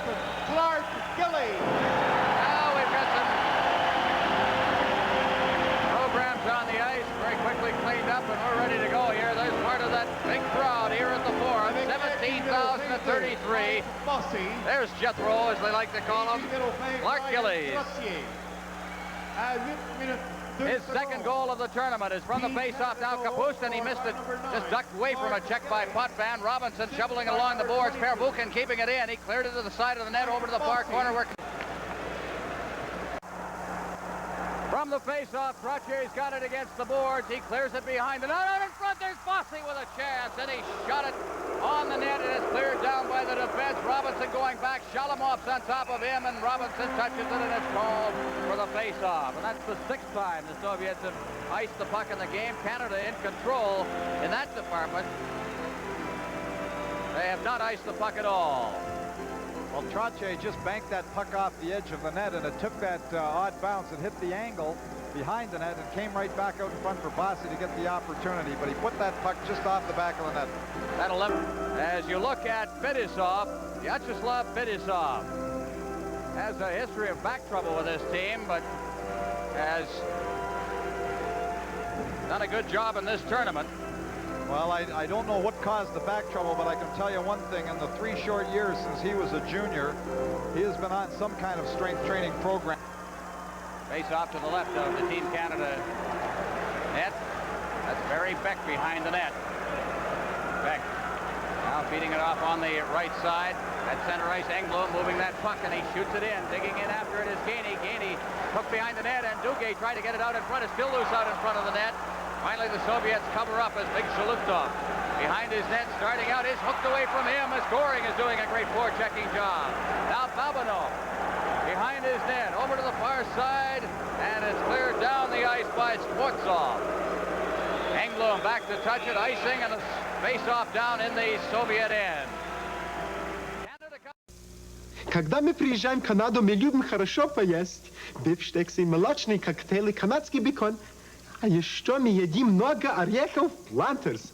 Clark Gillies. Now we've got some programs on the ice, very quickly cleaned up, and we're ready to go here. There's part of that big crowd here at the Forum, 17,033. There's Jethro, as they like to call him, Clark Gillies. His second goal of the tournament is from the face-off now. Kapust, and he missed it. Just ducked away from a check by Potvin. Robinson shoveling it along the boards. Pervukin keeping it in. He cleared it to the side of the net over to the far corner where... From the face-off, Trotier's got it against the boards. He clears it behind the net. Out in front, there's Bossy with a chance, and he shot it on the net, and it's cleared down by the defense. Robinson going back. Shalamov's on top of him, and Robinson touches it, and it's called for the face-off. And that's the 6th time the Soviets have iced the puck in the game. Canada in control in that department. They have not iced the puck at all. Well, Trottier just banked that puck off the edge of the net, and it took that odd bounce. It hit the angle behind the net and came right back out in front for Bossy to get the opportunity, but he put that puck just off the back of the net. That'll let, as you look at Fetisov, Vyacheslav Fetisov has a history of back trouble with this team, but has done a good job in this tournament. Well, I don't know what caused the back trouble, but I can tell you one thing. In the 3 short years since he was a junior, he has been on some kind of strength training program. Face off to the left of the Team Canada net. That's Barry Beck behind the net. Beck now feeding it off on the right side. At center ice, Engblom moving that puck, and he shoots it in. Digging in after it is Gainey. Gainey hooked behind the net, and Duguay tried to get it out in front. It's still loose out in front of the net. Finally, the Soviets cover up as Big Shaluptov behind his net, starting out, is hooked away from him as Goring is doing a great forechecking job. Now Babanov behind his net, over to the far side, and it's cleared down the ice by Skvortsov. Engblom back to touch it, icing, and a face-off down in the Soviet end. Когда мы приезжаем в Канаду, мы любим хорошо поесть. Бифштексы, молочные коктейли, канадский бекон. А еще мы едим много орехов Плантерс.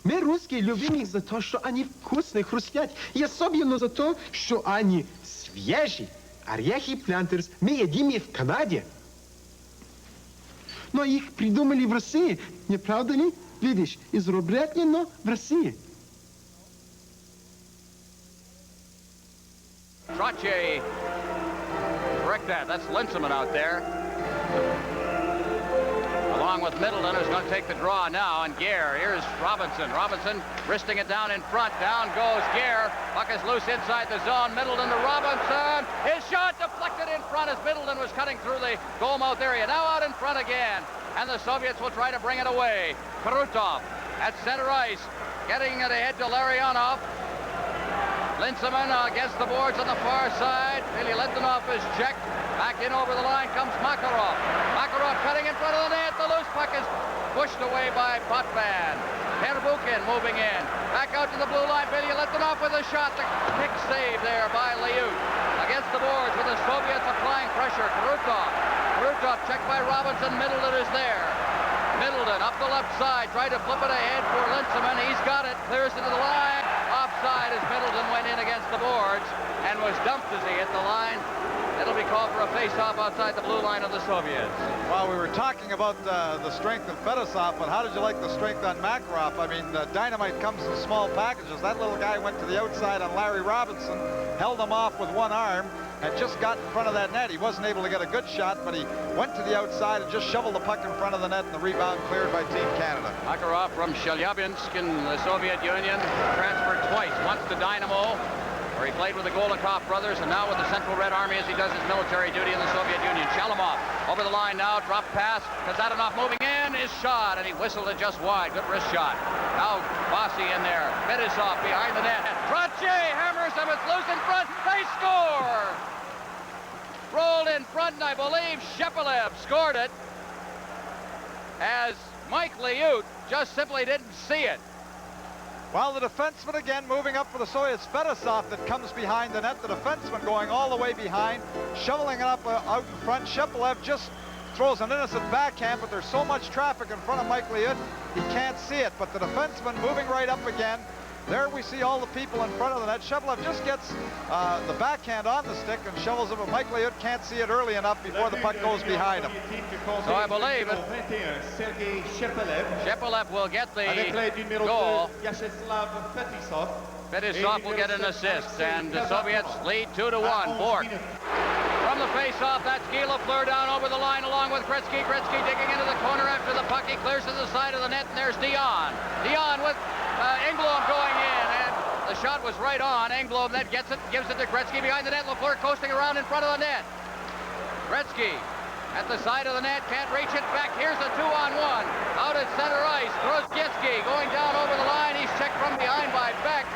Мы, русские, любим их за то, что они вкусные, хрустят. И особенно за то, что они свежие. Орехи Плантерс мы едим их в Канаде. Но их придумали в России, не правда ли? Видишь, изобретено в России. Trottier, correct that. That's Linseman out there. Along with Middleton, who's going to take the draw now, and Gare. Here's Robinson. Robinson wristing it down in front. Down goes Gare. Puck is loose inside the zone. Middleton to Robinson. His shot deflected in front as Middleton was cutting through the goal mouth area. Now out in front again. And the Soviets will try to bring it away. Krutov at center ice. Getting it ahead to Larionov. Linseman against the boards on the far side. Filyaletdinov is checked. Back in over the line comes Makarov. Makarov cutting in front of the net. The loose puck is pushed away by Potvin. Perbukin moving in. Back out to the blue line. Filyaletdinov with a shot. The kick save there by Liut. Against the boards with the Soviets applying pressure. Krutov. Krutov checked by Robinson. Middleton is there. Middleton up the left side. Tried to flip it ahead for Linseman. He's got it. Clears it to the line. Offside as Middleton went in against the boards and was dumped as he hit the line. It'll be called for a face-off outside the blue line of the Soviets. Well, we were talking about the strength of Fedosov, but how did you like the strength on Makarov? I mean, dynamite comes in small packages. That little guy went to the outside on Larry Robinson, held him off with one arm, and just got in front of that net. He wasn't able to get a good shot, but he went to the outside and just shoveled the puck in front of the net, and the rebound cleared by Team Canada. Makarov from Chelyabinsk in the Soviet Union, transferred twice, once to Dynamo, where he played with the Golikov brothers, and now with the Central Red Army as he does his military duty in the Soviet Union. Shalamov over the line now, drop pass. Kazanov moving in, his shot, and he whistled it just wide. Good wrist shot. Now Bossy in there. Fedosov behind the net. Trottier hammers him. It's loose in front. They score! Rolled in front, and I believe Shepelev scored it, as Mike Liut just simply didn't see it. Well, the defenseman again moving up for the Soviets. Fedosov that comes behind the net. The defenseman going all the way behind, shoveling it up out in front. Shepelev just throws an innocent backhand, but there's so much traffic in front of Mike Liut, he can't see it. But the defenseman moving right up again. There we see all the people in front of the net. Shepelev just gets the backhand on the stick and shovels it, but Mike Liut can't see it early enough before the puck goes behind him. So I believe it. Shepelev will get the goal. Fedosov will get an assist, and the Soviets lead 2-1. Bork from the face-off. That's Guy Lafleur down over the line along with Gretzky. Gretzky digging into the corner after the puck. He clears to the side of the net, and there's Dion. Dion with Engblom going in, and the shot was right on. Engblom then gets it, gives it to Gretzky behind the net. Lafleur coasting around in front of the net. Gretzky at the side of the net, can't reach it back. Here's a 2-on-1 out at center ice. Grozdiecki going down over the line. He's checked from behind by Beck.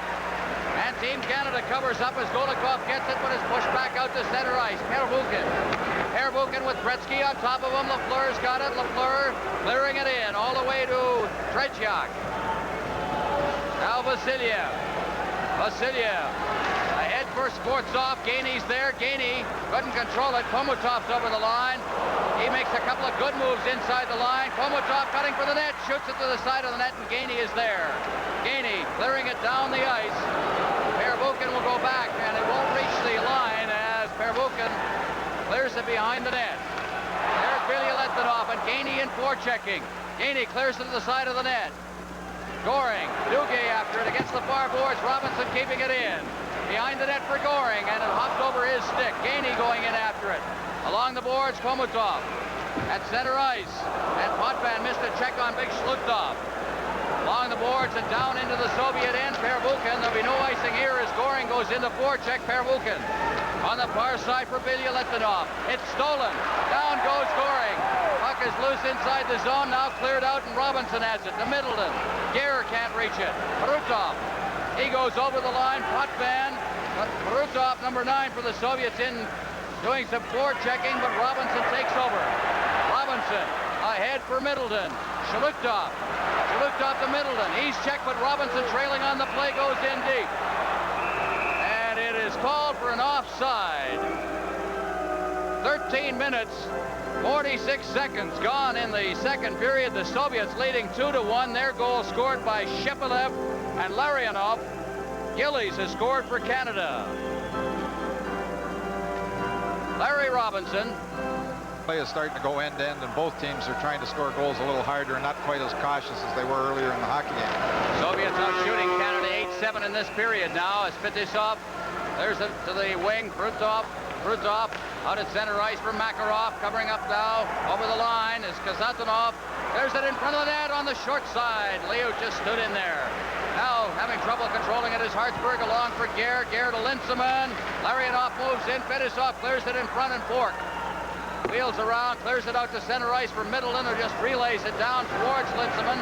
And Team Canada covers up as Golikov gets it, but is pushed back out to center ice. Perbukin with Gretzky on top of him. Lafleur's got it. Lafleur clearing it in all the way to Tretjak. Now Vasiliev. Ahead for Sportsov. Gainey's there. Gainey couldn't control it. Komutov's over the line. He makes a couple of good moves inside the line. Komutov cutting for the net. Shoots it to the side of the net, and Gainey is there. Gainey clearing it down the ice. Perbukin will go back, and it won't reach the line as Perbukin clears it behind the net. There's Filyaletdinov, and Gainey in forechecking. Gainey clears it to the side of the net. Goring, Duguay after it against the far boards. Robinson keeping it in. Behind the net for Goring, and it hopped over his stick. Gainey going in after it. Along the boards, Komutov at center ice. And Potvin missed a check on Big Shlutov. Along the boards and down into the Soviet end, Perbukin. There'll be no icing here as Goring goes into forecheck. Perbukin on the far side for Filyaletdinov. It's stolen. Down goes Goring. Puck is loose inside the zone, now cleared out, and Robinson has it to Middleton. Gare can't reach it. Krutov. He goes over the line. Potvin. But Krutov, number 9 for the Soviets, in doing some forechecking, but Robinson takes over. Robinson ahead for Middleton. Shlutov to Middleton. He's checked, but Robinson trailing on the play goes in deep. And it is called for an offside. 13 minutes, 46 seconds gone in the second period. The Soviets leading 2-1. Their goal scored by Shepelev and Larionov. Gillies has scored for Canada. Larry Robinson. Play is starting to go end-to-end, and both teams are trying to score goals a little harder and not quite as cautious as they were earlier in the hockey game. Soviets out shooting Canada 8-7 in this period now as Fedosov. There's it to the wing. Krutov Out at center ice for Makarov, covering up now. Over the line is Kazanov. There's it in front of the net on the short side. Liut just stood in there. Now having trouble controlling it is Hartsburg along for Gare. Gare to Linseman. Larionov moves in. Fedosov clears it in front and Bork. Wheels around, clears it out to center ice for Middleton, who just relays it down towards Linseman.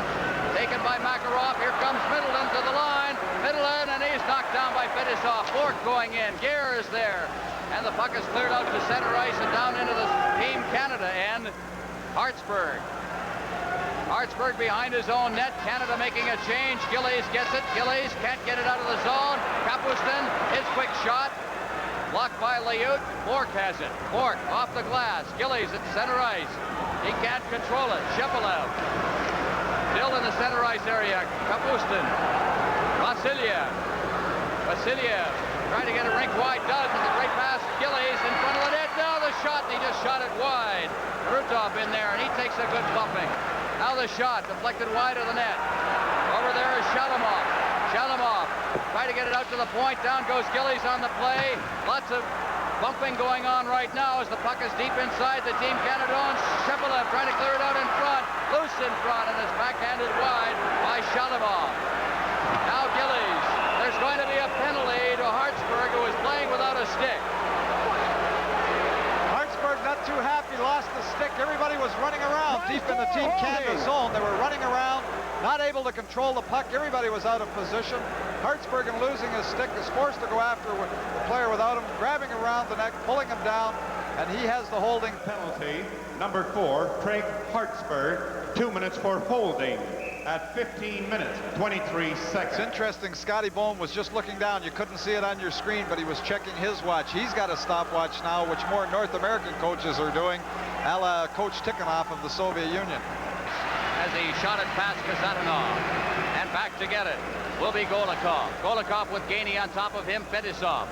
Taken by Makarov. Here comes Middleton to the line. Middleton, and he's knocked down by Fedosov. Bork going in. Gare is there. And the puck is cleared out to center ice and down into the Team Canada end. Hartsburg. Hartsburg behind his own net. Canada making a change. Gillies gets it. Gillies can't get it out of the zone. Kapustin, his quick shot. Blocked by Liut. Bork has it. Bork off the glass. Gillies at center ice. He can't control it. Shepelev still in the center ice area. Kapustin. Vasiliev. Vasiliev trying to get a rink wide. Does. It's a great pass. Gillies in front of the net. Now the shot. And he just shot it wide. Rutov in there, and he takes a good bumping. Now the shot deflected wide of the net. Over there is Shalamov. Shalamov trying to get it out to the point. Down goes Gillies on the play. Lots of bumping going on right now as the puck is deep inside the Team Canada own. Shepelev trying to clear it out in front. Loose in front, and is backhanded wide by Shalamov. Now Gillies. There's going to be a penalty to Hartsburg, who is playing without a stick. Hartsburg not too happy, lost the stick. Everybody was running around deep in the Team Canada zone. They were running around, not able to control the puck. Everybody was out of position. Hartsburg, in losing his stick, is forced to go after the player without him, grabbing around the neck, pulling him down, and he has the holding Penalty, number 4, Craig Hartsburg, 2 minutes for holding at 15 minutes, 23 seconds. It's interesting, Scotty Bone was just looking down. You couldn't see it on your screen, but he was checking his watch. He's got a stopwatch now, which more North American coaches are doing, a la Coach Tikhonov of the Soviet Union. As he shot it past Kazanov, and back to get it will be Golikov. Golikov with Gainey on top of him. Fedosov.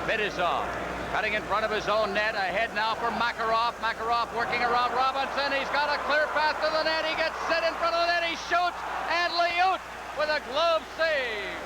Fedosov cutting in front of his own net. Ahead now for Makarov. Makarov working around Robinson. He's got a clear path to the net. He gets set in front of the net. He shoots, and Liut with a glove save.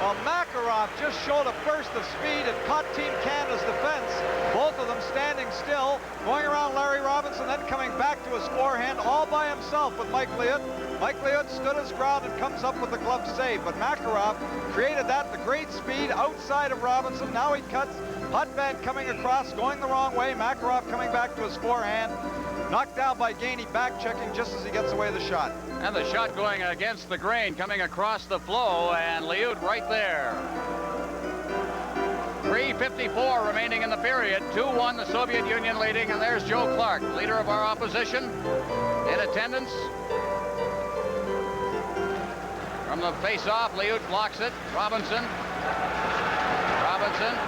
Well, Makarov just showed a burst of speed and caught Team Canada's defense. Both of them standing still, going around Larry Robinson, then coming back to his forehand all by himself with Mike Liut. Mike Liut stood his ground and comes up with the glove save, but Makarov created that at the great speed outside of Robinson. Now he cuts. Hotband coming across, going the wrong way. Makarov coming back to his forehand. Knocked down by Gainey, back checking just as he gets away the shot. And the shot going against the grain, coming across the flow, and Liut right there. 3:54 remaining in the period. 2-1 the Soviet Union leading, and there's Joe Clark, leader of our opposition, in attendance. From the face-off, Liut blocks it. Robinson. Robinson.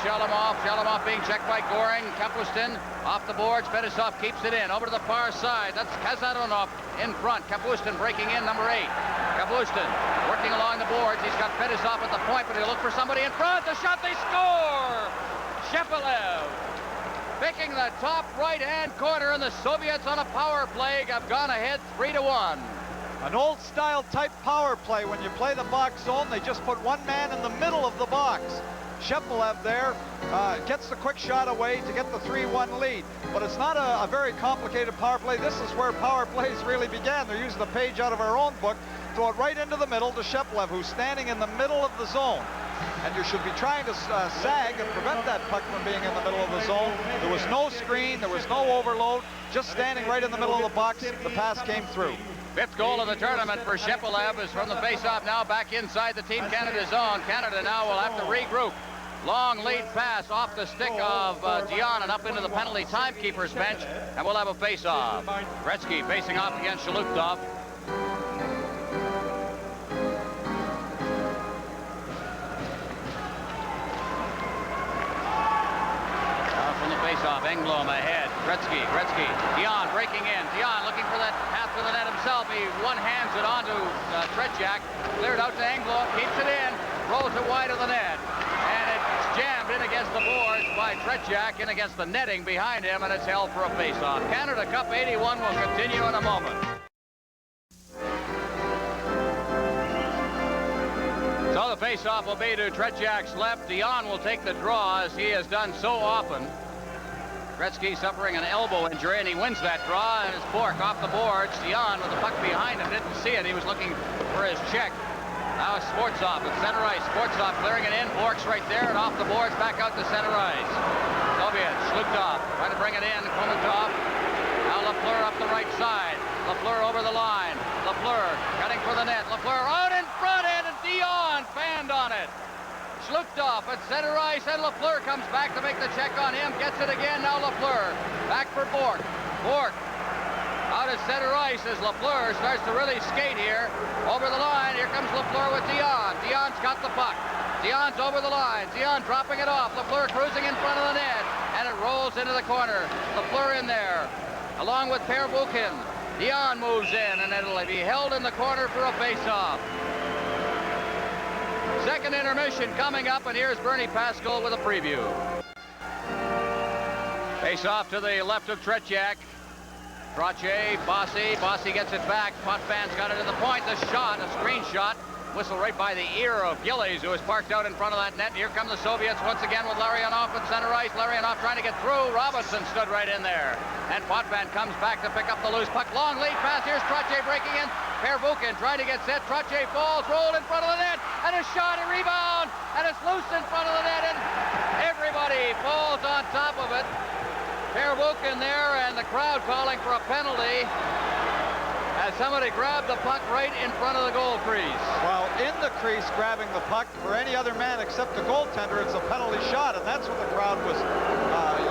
Shalamov. Shalamov being checked by Goring. Kapustin off the boards. Fedosov keeps it in. Over to the far side. That's Kazanov in front. Kapustin breaking in, number 8. Kapustin working along the boards. He's got Fedosov at the point, but he'll look for somebody in front. The shot, they score! Shepelev picking the top right-hand corner, and the Soviets on a power play have gone ahead 3-1. An old-style type power play. When you play the box zone, they just put one man in the middle of the box. Shepelev there gets the quick shot away to get the 3-1 lead. But it's not a very complicated power play. This is where power plays really began. They're using the page out of our own book. Throw it right into the middle to Shepelev, who's standing in the middle of the zone. And you should be trying to sag and prevent that puck from being in the middle of the zone. There was no screen. There was no overload. Just standing right in the middle of the box. The pass came through. 5th goal of the tournament for Shepelev is from the face-off, now back inside the Team Canada zone. Canada now will have to regroup. Long lead pass off the stick of Dion and up into the penalty timekeeper's bench, and we'll have a face-off. Gretzky facing off against Shaluptov. Now from the face-off, Engblom ahead. Gretzky, Dion breaking in. Dion looking for that path to the net himself. He one-hands it onto Tretjak. Cleared out to Engblom, keeps it in, rolls it wide of the net. And it's jammed in against the boards by Tretjak, in against the netting behind him, and it's held for a face-off. Canada Cup 81 will continue in a moment. So the face-off will be to Tretьяк's left. Dion will take the draw, as he has done so often. Gretzky suffering an elbow injury, and he wins that draw, and it's Bork off the boards. Dion with the puck behind him, didn't see it. He was looking for his check. Now it's Sportsov at center ice. Sportsov clearing it in. Bork's right there, and off the boards, back out to center ice. Soviet, Shlukov, trying to bring it in. Komatov. Now Lafleur up the right side. Lafleur over the line. Lafleur cutting for the net. Lafleur out in front, and Dion fanned on it. Shlukov at center ice, and Lafleur comes back to make the check on him. Gets it again. Now Lafleur back for Bork. Bork out at center ice as Lafleur starts to really skate here. Over the line, here comes Lafleur with Dion. Dion's got the puck. Dion's over the line. Dion dropping it off. Lafleur cruising in front of the net, and it rolls into the corner. Lafleur in there, along with Per Buchan. Dion moves in, and it'll be held in the corner for a face-off. Second intermission coming up, and here's Bernie Pascal with a preview. Face-off to the left of Tretьяк. Trottier, Bossy. Bossy gets it back. Potvin got it to the point. The shot, a screen shot. Whistle right by the ear of Gillies, who is parked out in front of that net. Here come the Soviets once again with Larionov at center ice. Larionov trying to get through. Robinson stood right in there. And Potvin comes back to pick up the loose puck. Long lead pass. Here's Trottier breaking in. Per Buchan trying to get set. Trottier falls, rolled in front of the net. And a shot, a rebound. And it's loose in front of the net. And everybody falls on top of it. Per Buchan there, and the crowd calling for a penalty as somebody grabbed the puck right in front of the goal crease. Well, in the crease grabbing the puck, for any other man except the goaltender, it's a penalty shot, and that's what the crowd was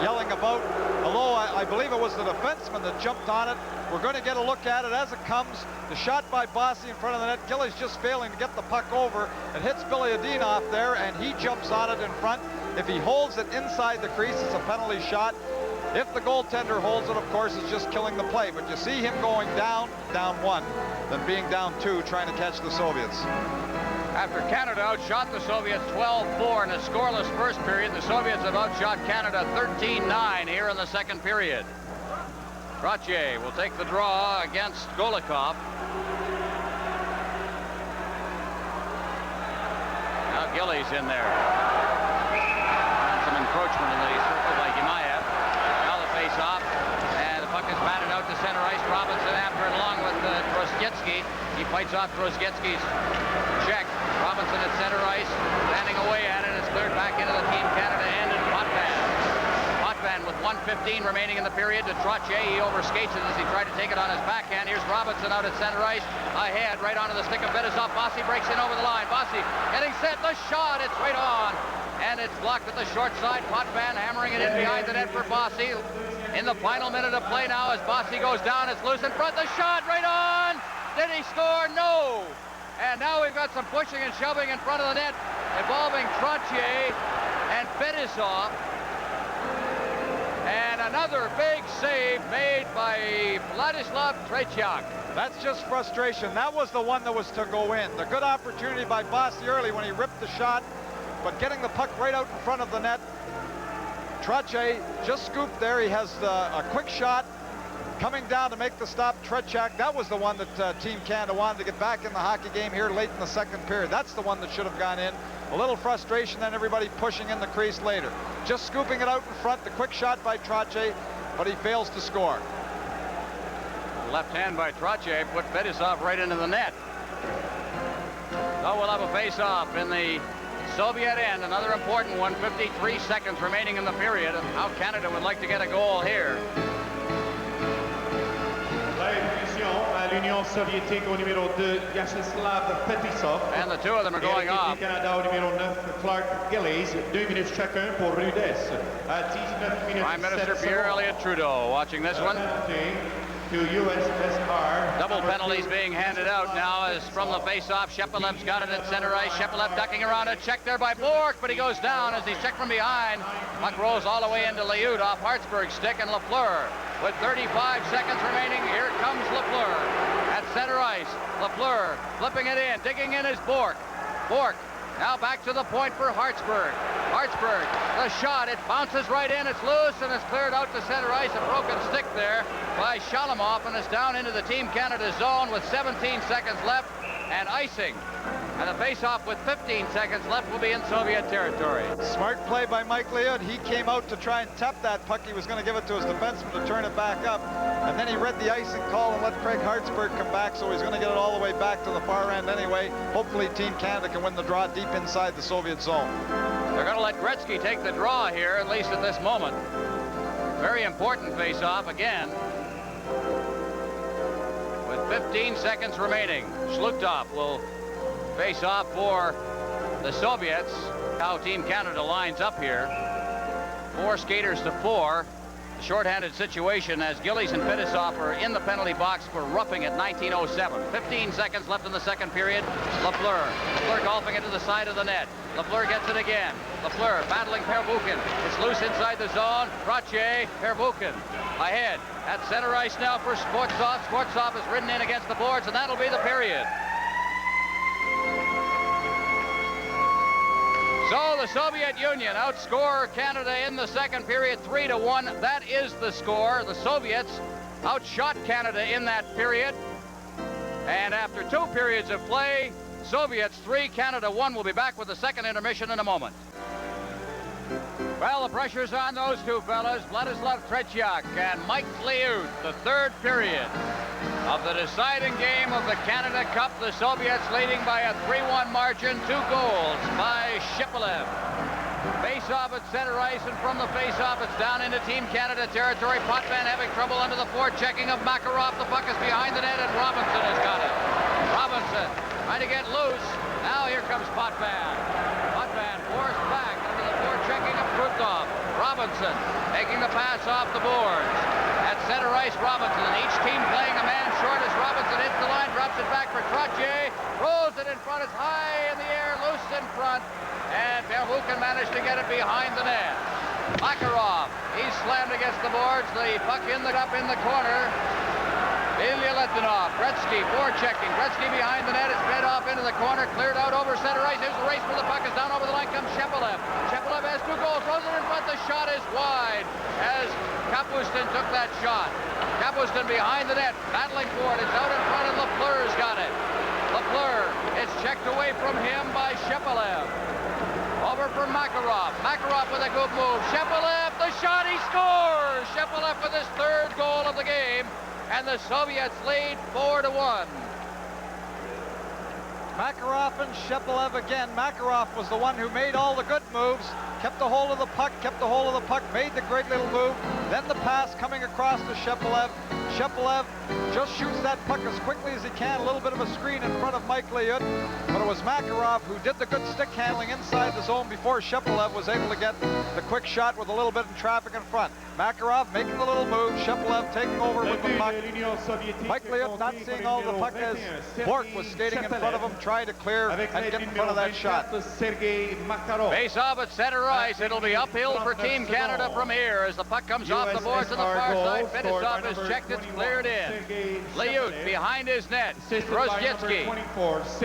yelling about. Although I believe it was the defenseman that jumped on it. We're going to get a look at it as it comes. The shot by Bossy in front of the net. Gillies just failing to get the puck over. It hits Billy Adinov there, and he jumps on it in front. If he holds it inside the crease, it's a penalty shot. If the goaltender holds it, of course, it's just killing the play. But you see him going down one, then being down two, trying to catch the Soviets. After Canada outshot the Soviets 12-4 in a scoreless first period, the Soviets have outshot Canada 13-9 here in the second period. Trottier will take the draw against Golikov. Now Gillies in there. And some encroachment in the circle by E.Gimaiev. Off, and the puck is batted out to center ice. Robinson after it along with Drozdetsky. He fights off Drozdetsky's check. Robinson at center ice, standing away at it. It's cleared back into the Team Canada end, and Potvin. Potvin with 1:15 remaining in the period to Trottier. He overskates it as he tried to take it on his backhand. Here's Robinson out at center ice. Ahead, right onto the stick of Bedisov. Bossy breaks in over the line. Bossy getting set. The shot, it's right on. And it's blocked at the short side. Potvin hammering it in behind the net for Bossy. In the final minute of play now as Bossy goes down, it's loose in front. The shot right on. Did he score? No. And now we've got some pushing and shoving in front of the net involving Trottier and Bedisov. And another big save made by Vladislav Tretьяк. That's just frustration. That was the one that was to go in. The good opportunity by Bossy early when he ripped the shot, but getting the puck right out in front of the net. Trottier just scooped there. He has a quick shot coming down to make the stop. Tretьяk, that was the one that Team Canada wanted to get back in the hockey game here late in the second period. That's the one that should have gone in. A little frustration, then everybody pushing in the crease later. Just scooping it out in front. The quick shot by Trottier, but he fails to score. Left hand by Trottier put Bedisov right into the net. So we'll have a face-off in the Soviet end, another important one. 53 seconds remaining in the period. How Canada would like to get a goal here. L'Union soviétique au numéro 2, Vyacheslav Fetisov. And the two of them are going off. Canada au numéro 9, Clark Gillies. 2 minutes chacun pour Rudess. À 19 minutes. Prime Minister Pierre Elliott Trudeau watching this one. To USSR. Double penalties being handed out now as from the face-off. Shepelev's got it at center ice. Shepelev ducking around it. Checked there by Bork, but he goes down as he's checked from behind. Puck rolls all the way into Liut off Hartsburg's stick, and Lafleur with 35 seconds remaining. Here comes Lafleur at center ice. Lafleur flipping it in, digging in is Bork. Bork now back to the point for Hartsburg. Hartsburg, the shot, it bounces right in, it's loose, and it's cleared out to center ice. A broken stick there by Shalamov, and it's down into the Team Canada zone with 17 seconds left, and icing And the face-off with 15 seconds left will be in Soviet territory. Smart play by Mike Liut. He came out to try and tap that puck. He was going to give it to his defenseman to turn it back up. And then he read the icing call and let Craig Hartsburg come back, so he's going to get it all the way back to the far end anyway. Hopefully Team Canada can win the draw deep inside the Soviet zone. They're going to let Gretzky take the draw here, at least at this moment. Very important face-off again. With 15 seconds remaining, Shlutov will face off for the Soviets. How Team Canada lines up here. 4 skaters to 4. The shorthanded situation as Gillies and Fetisov are in the penalty box for roughing at 1907. 15 seconds left in the second period. Lafleur golfing it to the side of the net. Lafleur gets it again. Lafleur battling Pervukin. It's loose inside the zone. Trottier, Pervukin ahead. At center ice now for Skvortsov. Skvortsov is ridden in against the boards, and that'll be the period. So the Soviet Union outscore Canada in the second period 3-1. That is the score. The Soviets outshot Canada in that period. And after 2 periods of play, Soviets 3, Canada 1. We'll be back with the second intermission in a moment. Well, the pressure's on those two fellas, Vladislav Tretьяк and Mike Liut. The third period of the deciding game of the Canada Cup. The Soviets leading by a 3-1 margin. 2 goals by Shipylev. Face-off at center ice, and from the face-off, it's down into Team Canada territory. Potvin having trouble under the forechecking of Makarov. The puck is behind the net, and Robinson has got it. Robinson trying to get loose. Now here comes Potvin. Potvin forced back under the forechecking of Krutov. Robinson taking the pass off the boards. At center ice, Robinson. Each team playing a man short as Robinson hits the line, drops it back for Trottier. Throws it in front. It's high in the air, loose in front. And Pervukin managed to get it behind the net. Makarov, he's slammed against the boards. The puck ended up in the corner. Ilya Letinov, Gretzky forechecking. Gretzky behind the net. It's fed off into the corner, cleared out over center ice. Here's the race for the puck. Is down over the line comes Shepylev. Shepylev has 2 goals, throws it in front. The shot is wide as Kapustin took that shot. Kapustin behind the net, battling for it. It's out in front, and Lafleur's got it. Lafleur, it's checked away from him by Shepylev. Over for Makarov. Makarov with a good move. Shepylev, the shot, he scores! Shepylev with his 3rd goal of the game. And the Soviets lead 4-1. Makarov and Shepylev again. Makarov was the one who made all the good moves, kept the hold of the puck, made the great little move. Then the pass coming across to Shepylev. Shepylev just shoots that puck as quickly as he can. A little bit of a screen in front of Mike Liut. But it was Makarov who did the good stick handling inside the zone before Shepylev was able to get the quick shot with a little bit of traffic in front. Makarov making the little move. Shepylev taking over with the puck. Mike Liut not seeing all the puck as Bork was skating in front of him, trying to clear and get in front of that shot. Face off at center ice. It'll be uphill for Team Canada from here as the puck comes off the boards to the far side. Fetisov is checked. It's cleared in. Liut behind his net. Rozhetsky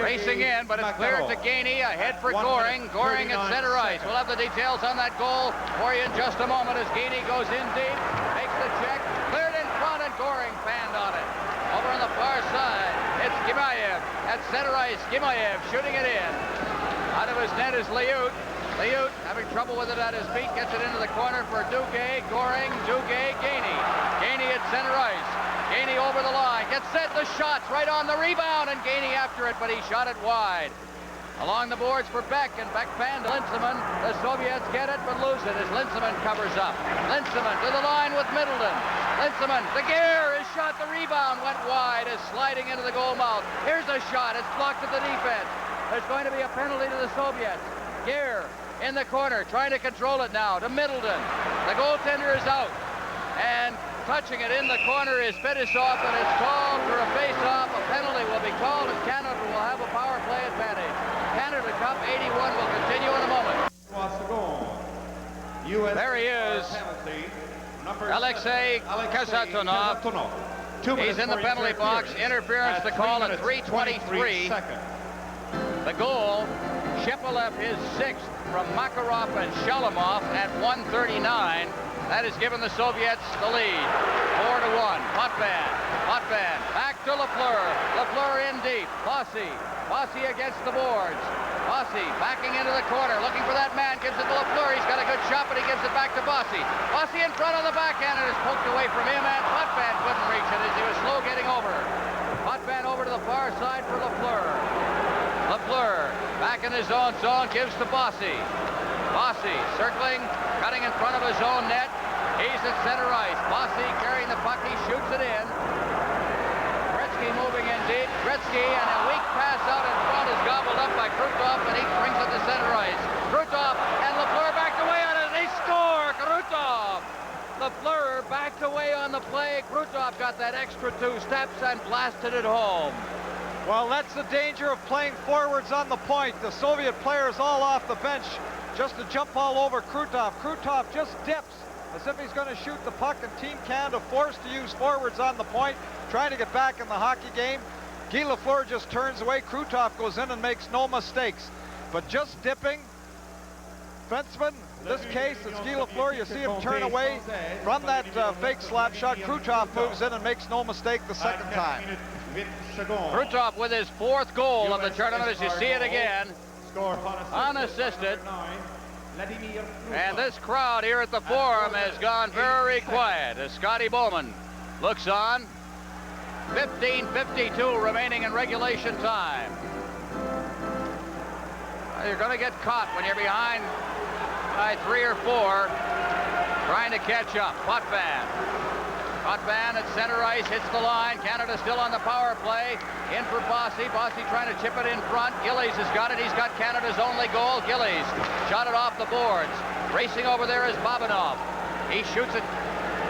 racing in, but it's cleared to Gainey. Ahead for Goring. Goring at center ice. We'll have the details on that goal for you in just a moment as Gainey goes in deep, makes the check, cleared in front, and Goring fanned on it. Over on the far side, it's Gimayev at center ice. Gimayev shooting it in. Out of his net is Liut. Liut having trouble with it at his feet, gets it into the corner for Duguay. Goring, Duguay, Gainey. Gainey at center ice. Gainey over the line, gets set, the shots right on the rebound, and Gainey after it, but he shot it wide. Along the boards for Beck, and Beck fan to Linsman. The Soviets get it, but lose it as Linsman covers up. Linsman to the line with Middleton. Linsman, the gear is shot, the rebound went wide as sliding into the goal mouth. Here's a shot, it's blocked at the defense. There's going to be a penalty to the Soviets. Gear in the corner, trying to control it now to Middleton. The goaltender is out, and touching it in the corner is Fetisov, and it's called for a face-off. A penalty will be called, and Canada will have a power play advantage. Canada Cup 81 will continue in a moment. There he is, Alexei Kazhatonov. He's in the penalty box. Interference to call at 3:23. The goal, Shepylev his 6th from Makarov and Shalamov at 1:39. That has given the Soviets the lead. 4-1. Potvin. Back to Lafleur. Lafleur in deep. Bossy against the boards. Bossy backing into the corner, looking for that man. Gives it to Lafleur. He's got a good shot, but he gives it back to Bossy. Bossy in front on the backhand, and is poked away from him, and Potvin couldn't reach it as he was slow getting over. Potvin over to the far side for Lafleur. Lafleur back in his own zone, gives to Bossy. Bossy circling, cutting in front of his own net. He's at center ice. Bossy carrying the puck, he shoots it in. Gretzky moving in deep. Gretzky, and a weak pass out in front is gobbled up by Krutov, and he brings it to center ice. Krutov and Lafleur backed away on it, and they score! Krutov! Lafleur backed away on the play. Krutov got that extra 2 steps and blasted it home. Well, that's the danger of playing forwards on the point. The Soviet players all off the bench just to jump all over Krutov. Krutov just dips as if he's going to shoot the puck, and Team Canada forced to use forwards on the point, trying to get back in the hockey game. Guy Lafleur just turns away. Krutov goes in and makes no mistakes. But just dipping, defenseman, in this case, it's Guy Lafleur. You see him turn away from that fake slap shot. Krutov moves in and makes no mistake the second time. Krutov with his 4th goal of the tournament, as you see it again, unassisted. And this crowd here at the Forum has gone very quiet as Scotty Bowman looks on. 15:52 remaining in regulation time. You're going to get caught when you're behind by 3 or 4, trying to catch up. Potvin at center ice, hits the line. Canada still on the power play. In for Bossy. Bossy trying to chip it in front. Gillies has got it. He's got Canada's only goal. Gillies shot it off the boards. Racing over there is Babanov. He shoots it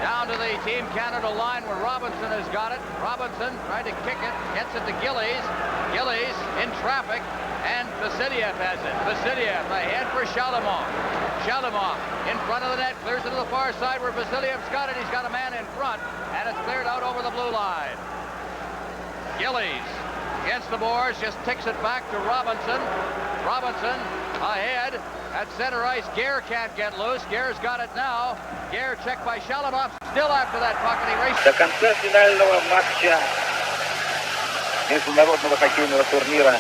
down to the Team Canada line where Robinson has got it. Robinson tried to kick it. Gets it to Gillies. Gillies in traffic. And Vasiliev has it. Vasiliev ahead for Shalimov. Shalimov in front of the net, clears it to the far side where Vasiliev's got it. He's got a man in front, and it's cleared out over the blue line. Gillies against the boards, just ticks it back to Robinson. Robinson ahead at center ice. Gare can't get loose. Gare's got it now. Gare checked by Shalimov. Still after that puck, and he races. До конца финального матча международного хоккейного турнира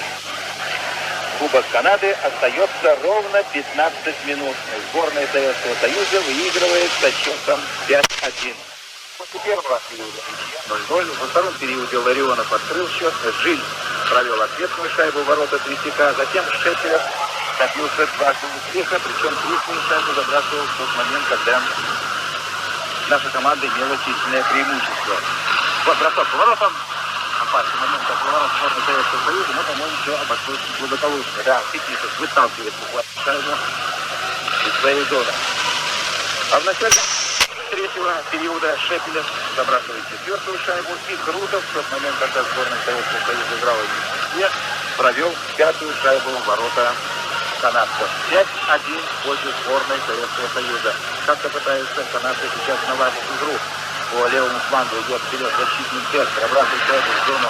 Кубок Канады остается ровно 15 минут. Сборная Советского Союза выигрывает со счетом 5-1. После первого периода 0-0. Во втором периоде Ларионов открыл счет. Жиль провел ответную шайбу в ворота Третьяка. Затем Шепелев добился дважды успеха, причем третью шайбу забрасывал в тот момент, когда наша команда имела численное преимущество. Вот бросок поворотом. Опасный момент, как поворот сборной Советского Союза, но, по-моему, все обошлось благополучно. Да, Фитнесов выталкивает буквально шайбу из своей зоны. А в начале третьего периода Шепелев забрасывает 4-ю шайбу, и Крутов в тот момент, когда сборная Советского Союза играла в Москве, провел 5-ю шайбу в ворота канадцев. 5-1 в пользу сборной Советского Союза. Как-то пытаются канадцы сейчас наладить игру. По левому флангу идет вперед защитник Тесс, пробрасывает шайбу в зону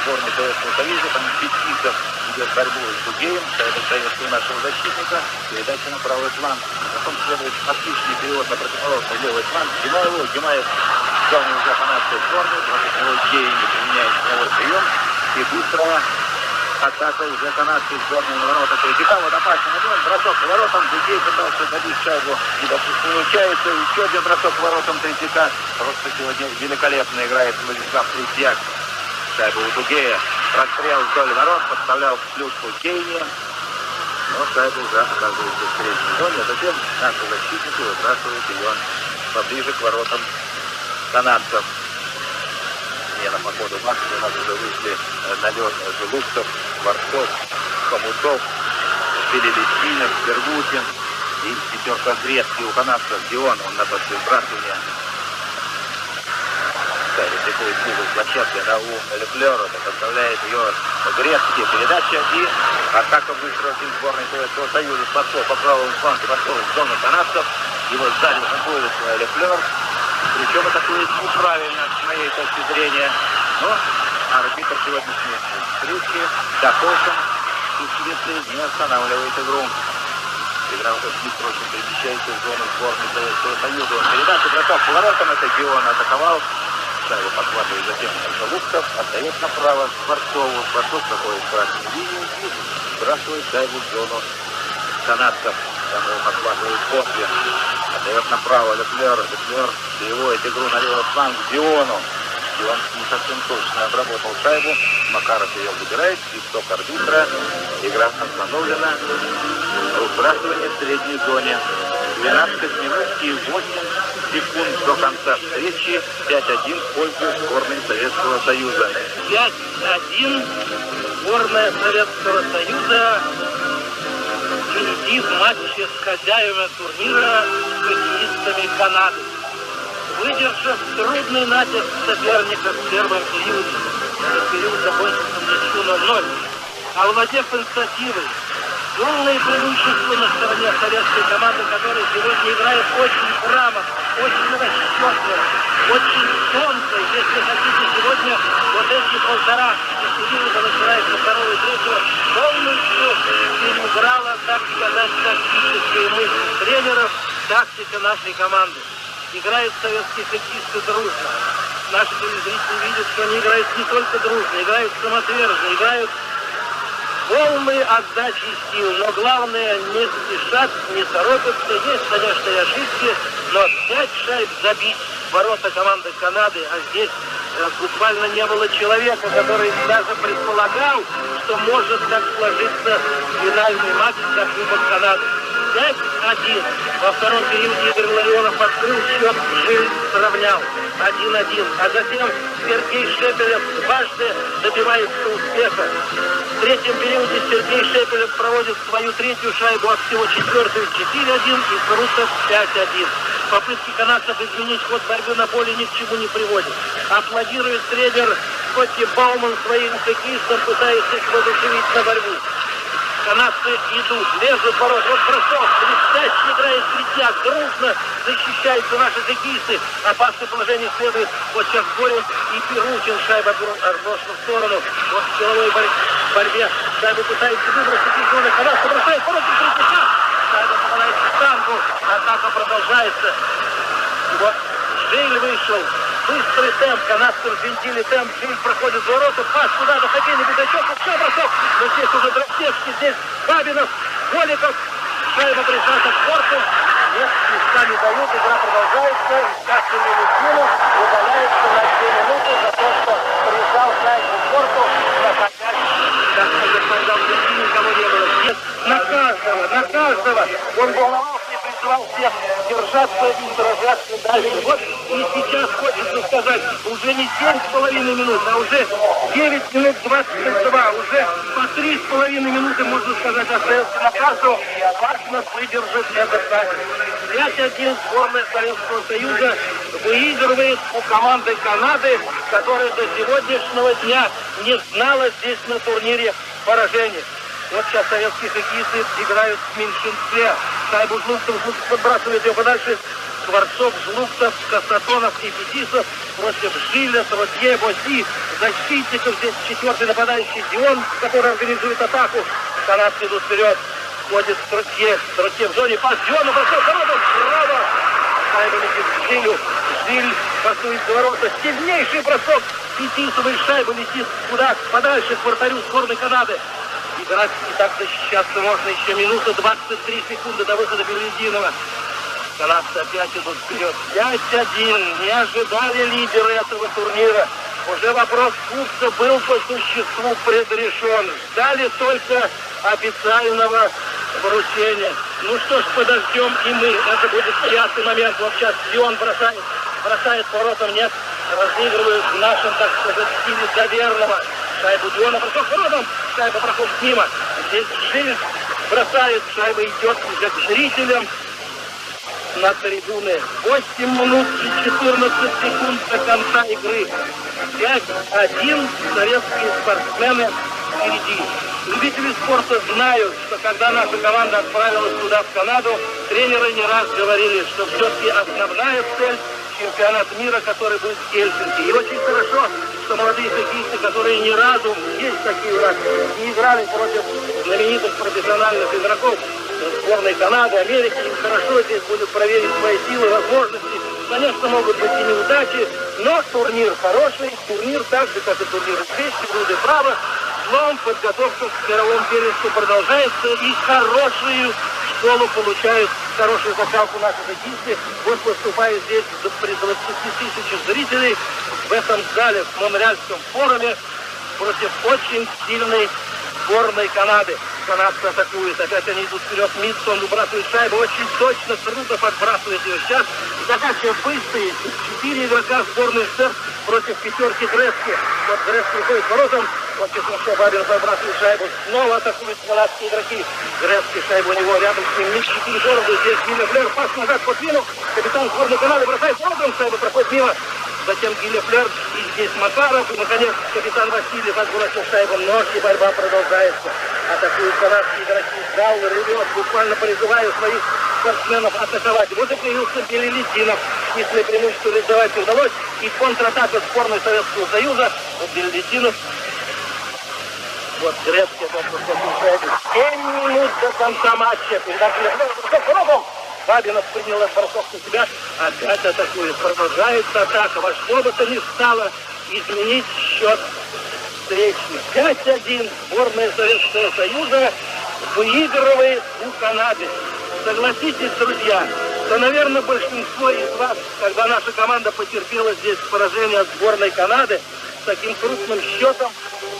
сборной Советского Союза. Там Петисов идет борьбу с Дугеем, шайба остается у нашего защитника, передача на правый фланг. Потом следует отличный перевод на противоположный левый фланг Н.Озерову. Н.Озеров главный уже канадской сборной, против него Гей не применяет прямой прием. И быстрая атака уже канадской сборной на ворота Третьяка. Вот опасный момент, бросок к воротам. Дугей пытался забить шайбу, не получается. Еще один бросок к воротам Третьяка. Просто сегодня великолепно играет Владислав Третьяк. Шайба у Дугея. Расстрел вдоль ворот, подставлял клюшку Кейни. Но шайба уже оказывается в средней зоне. А затем наши защитники выбрасывают ее поближе к воротам канадцев. Смена по ходу матча. У нас уже вышли на лед Желудцев, Варцов, Хомутов, Листинов, Бергутин и пятерка Грецкий у канадцев. Дион, он на подбрасывание. Приходит ближе к площадке на Лефлера, подставляет ее Грецкий. Передача и атака быстрого сил сборной Советского Союза. Подход по правому флангу, подход в зону канадцев. Его сзади находит Лефлер. Причем атакует неправильно, с моей точки зрения. Но арбитр сегодняшней встречи Дакошин не останавливает игру. Игра уже быстро перемещается в зону сборной Советского Союза. Он передача, бросок поворотом, это Дион атаковал. Шайбу подхватывает затем Луктов, отдает направо Скворцову. Скворцов проходит красную линию и сбрасывает шайбу в зону канадцев. Там его подхватывает после. Отдает направо Леклер. Леклер переводит игру на левый фланг Диону. Дион не совсем точно обработал шайбу. Макаров ее выбирает. Свисток арбитра. Игра остановлена. Выбрасывание в средней зоне. 12 минут и 8 секунд до конца встречи. 5-1 в пользу сборной Советского Союза. 5-1 сборная Советского Союза впереди в матче с хозяевами турнира с хоккеистами Канады. Выдержав трудный натиск соперника в первом периоде, этот период закончился ничью 0-0, овладев инициативой, полное преимущество на стороне советской команды, которая сегодня играет очень грамотно, очень расчетно, очень тонко. Если хотите, сегодня вот эти полтора периода, начиная со второго и третьего, полностью переиграла, так сказать, тактические мысли тренеров, тактика нашей команды. Играют советские хоккеисты дружно. Наши телезрители видят, что они играют не только дружно, играют самоотверженно, играют полной отдачей сил. Но главное, не спешат, не торопятся. Есть, конечно, и ошибки, но 5 шайб забить в ворота команды Канады, а здесь буквально не было человека, который даже предполагал, что может так сложиться финальный матч за Кубок Канады. 5-1. Во втором периоде Игорь Ларионов открыл счет, Жиль сравнял. 1-1. А затем Сергей Шепелев дважды добивается успеха. В третьем периоде Сергей Шепелев проводит свою третью шайбу, а всего четвертую 4-1 и Крутов 5-1. Попытки канадцев изменить ход борьбы на поле ни к чему не приводят. Аплодирует тренер Скотти Бауман своим хоккеистам, пытаясь их воодушевить на борьбу. Канадцы идут, лезут в ворот, вот бросок, блестяще играет Третьяк, дружно защищаются наши хоккеисты. Опасное положение следует, вот сейчас Горин и Перутин, шайба отброшена в сторону. Вот в силовой борьбе шайба пытается выбросить из зоны, канадцы бросают против Третьяка. Шайба попадает в штангу, атака продолжается. И вот Жиль вышел. Быстрый темп, канадцы взвинтили темп, Жиль проходит в ворота, пас туда, до хоккейный бедачок, все бросок, но здесь уже Друзья, здесь Бабинов, Голиков, шайба прижата к корту, нет, свистка не дают, игра продолжается, Касатонов удаляется на 2 минуты за то, что прижал шайбу к корту, опять, как сказал, никого не было, нет, на каждого, он волновался и призывал всех держаться и сражаться дальше. Вот и сейчас хочется сказать, уже не 7,5 минут, а уже 9 минут 22, уже по 3,5 минуты, можно сказать, остается на каждого. Важно выдержать этот матч. 5-1 сборная Советского Союза выигрывает у команды Канады, которая до сегодняшнего дня не знала здесь на турнире поражения. Вот сейчас советские хоккеисты играют в меньшинстве. Шайбу Жлуктов подбрасывает ее подальше. Скворцов, Жлуктов, Касатонов и Фетисов против Жиля, Друзья, Боси. Защитников здесь 4-й нападающий Дион, который организует атаку. Канадцы идут вперед. Входит Друзья в зоне. Пас Диону, бросок, воротом, право. Шайба летит к Жилю. Жиль пасует за ворота. Сильнейший бросок. Фетисовой шайба летит куда? Подальше к вратарю сборной Канады. Играть и так защищаться можно еще минута 23 секунды до выхода Белединова. Канадцы опять идут вперед. 5-1. Не ожидали лидеры этого турнира. Уже вопрос кубка был по существу предрешен. Ждали только официального вручения. Ну что ж, подождем и мы. Это будет приятный момент. Вот сейчас Дион бросает поворотом. Нет, разыгрывают в нашем, так сказать, стиле доверного. Шайбу Диона, бросок воротом, шайба проходит мимо. Здесь Жиль бросает, шайба идет уже к зрителям на трибуны. 8 минут и 14 секунд до конца игры. 5-1, советские спортсмены впереди. Любители спорта знают, что когда наша команда отправилась туда, в Канаду, тренеры не раз говорили, что все-таки основная цель — чемпионат мира, который будет в Хельсинки. И очень хорошо, что молодые хоккеисты, которые ни разу, есть такие у нас, не играли против знаменитых профессиональных игроков, сборной Канады, Америки. Им хорошо здесь будет проверить свои силы, возможности. Конечно, могут быть и неудачи, но турнир хороший. Турнир так же, как и турнир здесь, труд и право. Словом, подготовка к мировому первенству продолжается, и хорошую школу получают, хорошую закалку наши хоккеисты. Вот выступают здесь при 20 тысячах зрителей в этом зале, в Монреальском форуме, против очень сильной сборной Канады. Канадцы атакуют, опять они идут вперед. Митсон выбрасывает шайбу, очень точно, круто подбрасывает ее сейчас. Задача быстрые, 4 игрока сборной СССР против пятерки Грецки. Вот Грецки выходит к воротам, очень хорошо Бабин подбрасывает шайбу. Снова атакуют канадские игроки. Грецки, шайбу у него, рядом с ним Митч, 4 города. Здесь Гилли Флер, пас назад по Твину. Капитан сборной Канады бросает воротам, шайба проходит мимо. Затем Гилли Флер, и здесь Макаров, и, наконец, капитан Васильев отбросил шайбу, но и борьба продолжается. Атакуют канадские игроки, Галл ревет, буквально призывая своих спортсменов атаковать. Вот и появился Белелединов, численное преимущество реализовать удалось, и контратака сборной Советского Союза. Вот Белелединов, вот Грецкий, опять подскочил шайбу. 7 минут до конца матча. Передача Лефлера, Бабинов принял бросок на себя, опять атакует. Продолжается атака. Во что бы то ни стало изменить счет встречи. 5-1 сборная Советского Союза выигрывает у Канады. Согласитесь, друзья, что, наверное, большинство из вас, когда наша команда потерпела здесь поражение от сборной Канады с таким крупным счетом,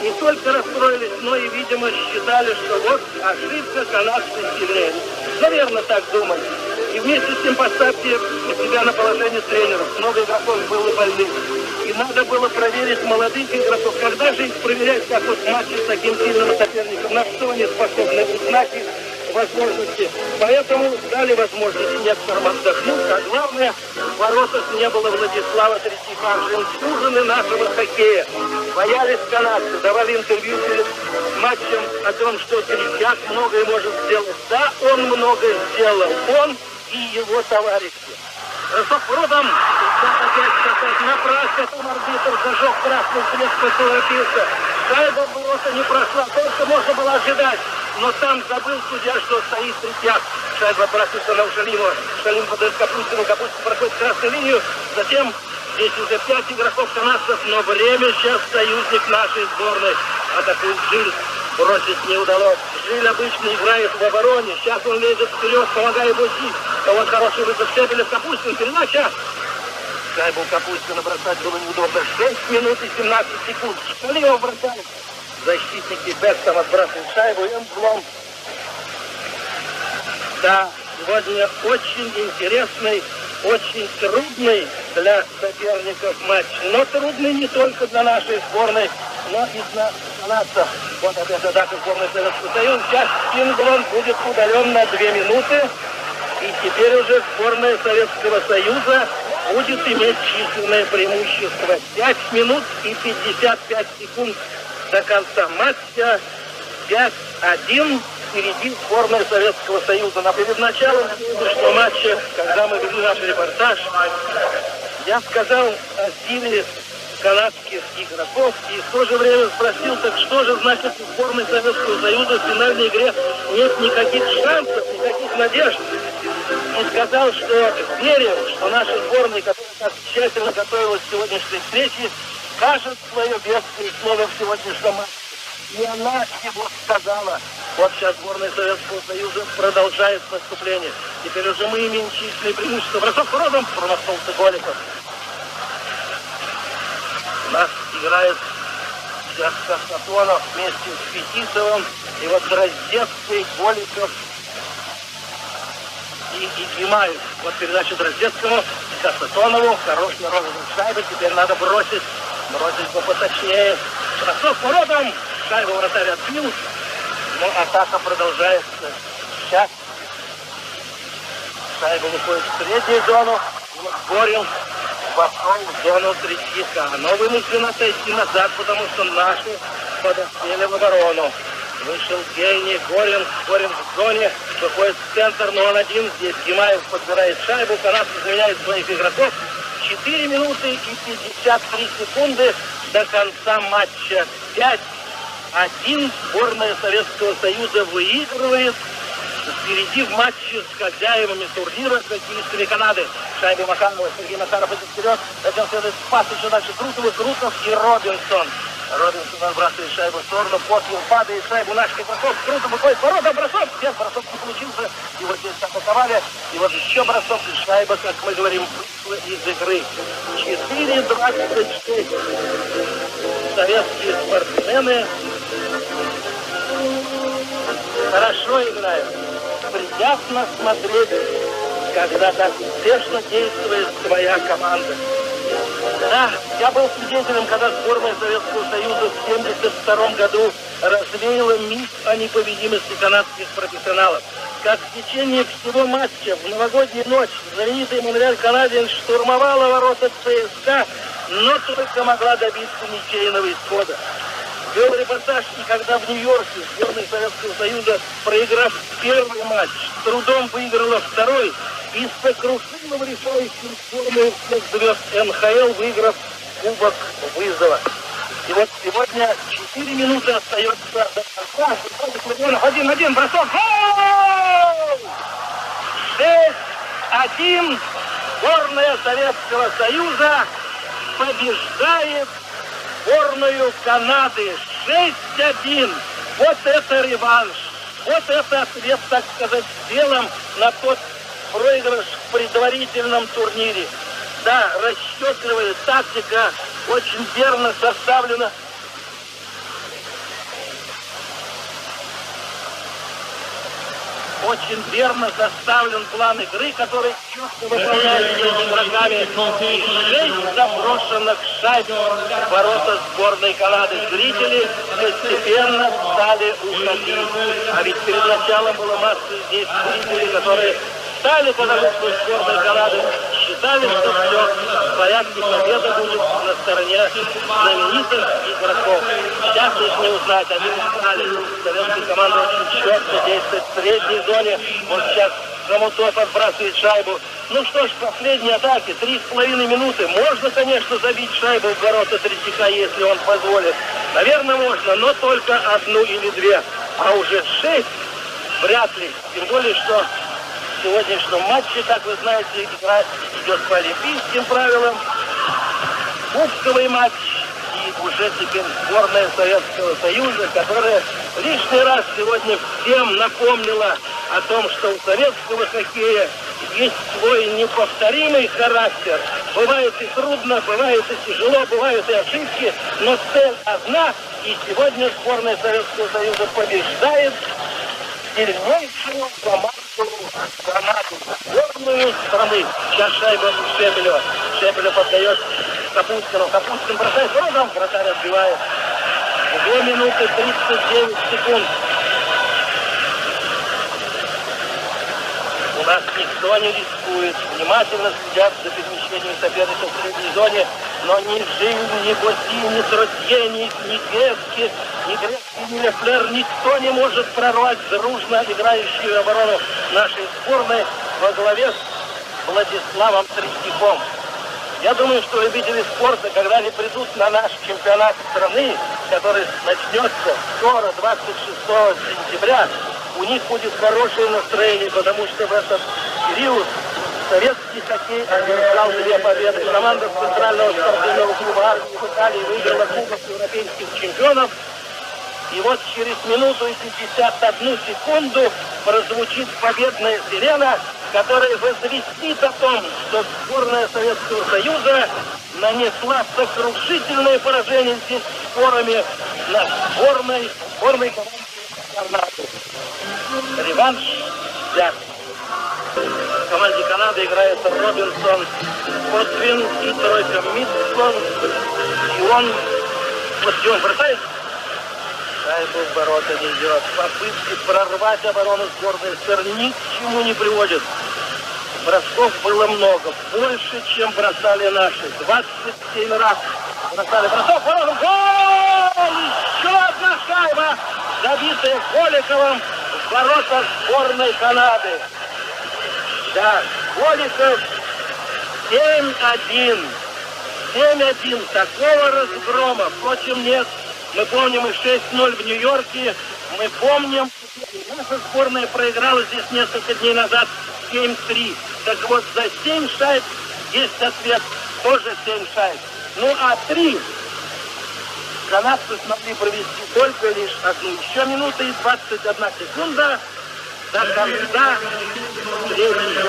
не только расстроились, но и, видимо, считали, что вот ошибка, канадцы сильнее. Наверное, так думали. И вместе с тем поставьте себя на положение тренеров. Много игроков было больных. И надо было проверить молодых игроков. Когда же их проверять, как вот в матче с таким сильным соперником? На что они способны? Узнать их возможности. Поэтому дали возможность некоторым отдохнуть. А главное, в воротах не было Владислава Третьяка, жемчужины нашего хоккея. Боялись канадцы, давали интервью перед матчем о том, что Третьяк многое может сделать. Да, он многое сделал. Он и его товарищи. Бросок воротам. Опять касается напрасно. Там арбитр зажег красный свет, поторопился. Шайба в ворота не прошла. Только можно было ожидать. Но там забыл судья, что стоит Третьяк. Шайба отбрасывается на Шалимова. Шалим подает Капустину. Капустин проходит красную линию. Затем здесь уже 5 игроков канадцев. Но время сейчас союзник нашей сборной. Атакует Жиль. Бросить не удалось. Жиль обычно играет в обороне. Сейчас он лезет вперед, помогая Буси. А вот хороший выход Шепелев, Капустин, передача. Шайбу Капустина бросать было неудобно. 6 минут и 17 секунд. Шалимов бросает. Защитники Бекстон отбрасывают шайбу. И Эмблом. Да, сегодня очень интересный, очень трудный для соперников матч. Но трудный не только для нашей сборной, но и для канадцев. Вот опять атака сборной Советского Союза. Сейчас Кингланд будет удален на 2 минуты. И теперь уже сборная Советского Союза будет иметь численное преимущество. 5 минут и 55 секунд до конца матча. 5-1. Впереди сборная Советского Союза. Но перед началом сегодняшнего матча, когда мы вели наш репортаж, я сказал о силе канадских игроков и в то же время спросил, так что же значит у сборной Советского Союза в финальной игре нет никаких шансов, никаких надежд. И сказал, что верим, что наша сборная, которая так тщательно готовилась к сегодняшней встрече, скажет свое бедствие слово в сегодняшнем матче. И она его сказала. Вот сейчас сборная Советского Союза продолжает наступление. Теперь уже мы имеем численное преимущество. Бросок родом, промахнулся Голиков. У нас играет Касатонов вместе с Фетисовым. И вот Друзья, Голиков и И.Гимаев. Вот передача Друзьяцкому, Касатонову. Хороший розыгрыш шайбы. Теперь надо бросить бы поточнее. Бросок воротам. Шайбу вратарь отбил. Но атака продолжается. Сейчас шайба выходит в среднюю зону. Горин вошел в зону Третьяка. Но вынужден отойти назад, потому что наши подоспели в оборону. Вышел Гейни, Горин в зоне, выходит в центр, но он один. Здесь Гимаев подбирает шайбу, канадцы заменяют своих игроков. 4 минуты и 53 секунды до конца матча. 5-1 сборная Советского Союза выигрывает впереди в матче с хозяевами турнира, с хоккеистами Канады. Шайбу Маканова, Сергей Назаров идет вперед. Затем следует пас еще дальше Крутов и Робинсон. Робинсон отбрасывает шайбу в сторону, Потвин падает, шайбу наш бросок, Крутов выходит в ворота, бросок, нет, бросок не получился, его здесь атаковали, и вот еще бросок, и шайба, как мы говорим, вышла из игры. 4-26. Советские спортсмены хорошо играют. Приятно смотреть, когда так успешно действует твоя команда. Да, я был свидетелем, когда сборная Советского Союза в 1972 году развеяла миф о непобедимости канадских профессионалов. Как в течение всего матча в новогоднюю ночь знаменитый Монреаль Канадин штурмовала ворота ЦСКА, но только могла добиться ничейного исхода. Был репортаж, и когда в Нью-Йорке сборная Советского Союза, проиграв первый матч, с трудом выиграла второй, и сокрушила в решающую сборную всех звезд НХЛ, выиграв Кубок вызова. И вот сегодня 4 минуты остается до конца. 1-1, бросок. Гол! 6-1. Сборная Советского Союза побеждает сборную Канады. 6-1. Вот это реванш. Вот это ответ, так сказать, белым на тот проигрыш в предварительном турнире. Да, расчетливая тактика, очень верно составлена. Очень верно составлен план игры, который четко выполняется игроками. И 6 заброшенных шайб в ворота сборной Канады. Зрители постепенно стали уходить. А ведь перед началом было масса здесь зрителей, которые стали, когда вышла сборная Канады, считали, что все в порядке, победа будет на стороне знаменитых игроков. Сейчас их не узнать, они устали. Советская команда очень четко действует в средней зоне. Вот сейчас Хомутов отбрасывает шайбу. Ну что ж, последние атаки, 3,5 минуты. Можно, конечно, забить шайбу в ворота Третьяка, если он позволит. Наверное, можно, но только одну или две. А уже 6 вряд ли. Тем более, что в сегодняшнем матче, как вы знаете, игра идет по олимпийским правилам. Кубковый матч. И уже теперь сборная Советского Союза, которая лишний раз сегодня всем напомнила о том, что у советского хоккея есть свой неповторимый характер. Бывает и трудно, бывает и тяжело, бывают и ошибки, но цель одна. И сегодня сборная Советского Союза побеждает сильнейшую команду Канады, сборную страны. Сейчас шайба у Шепелева. Шепелев отдает Капустину. Капустин бросает розом, вратарь отбивает. 2 минуты 39 секунд. У нас никто не рискует. Внимательно следят за перемещением соперника в средней зоне, но ни Жизнь, ни Боси, ни Тротье, ни Грецкий, ни Лефлер, никто не может прорвать дружно играющую оборону нашей сборной во главе с Владиславом Третьяком. Я думаю, что любители спорта, когда они придут на наш чемпионат страны, который начнется скоро, 26 сентября, у них будет хорошее настроение, потому что в этот период советский хоккей одержал 2 победы. Команда Центрального спортивного клуба армии в Италии выиграла Кубок европейских чемпионов. И вот через минуту и 51 секунду прозвучит победная сирена, которая возвестит о том, что сборная Советского Союза нанесла сокрушительное поражение здесь в Форуме на сборной команде Канады. Реванш взят. В команде Канады играет Робинсон, Потвин и тройка Митсон. И он бросает. Шайбу в ворота не идет. Попытки прорвать оборону сборной СССР ни к чему не приводят. Бросков было много. Больше, чем бросали наши. 27 раз бросали бросок. Гол! Еще одна шайба, забитая Голиковым в ворота сборной Канады. Да, Голиков 7-1. 7-1. Такого разгрома, впрочем, нет. Мы помним и 6-0 в Нью-Йорке. Мы помним Наша сборная проиграла здесь несколько дней назад 7-3. Так вот, за 7 шайб есть ответ, тоже 7 шайб. Ну а 3 канадцы смогли провести только лишь одну. Еще минута и 21 секунда до конца третьей.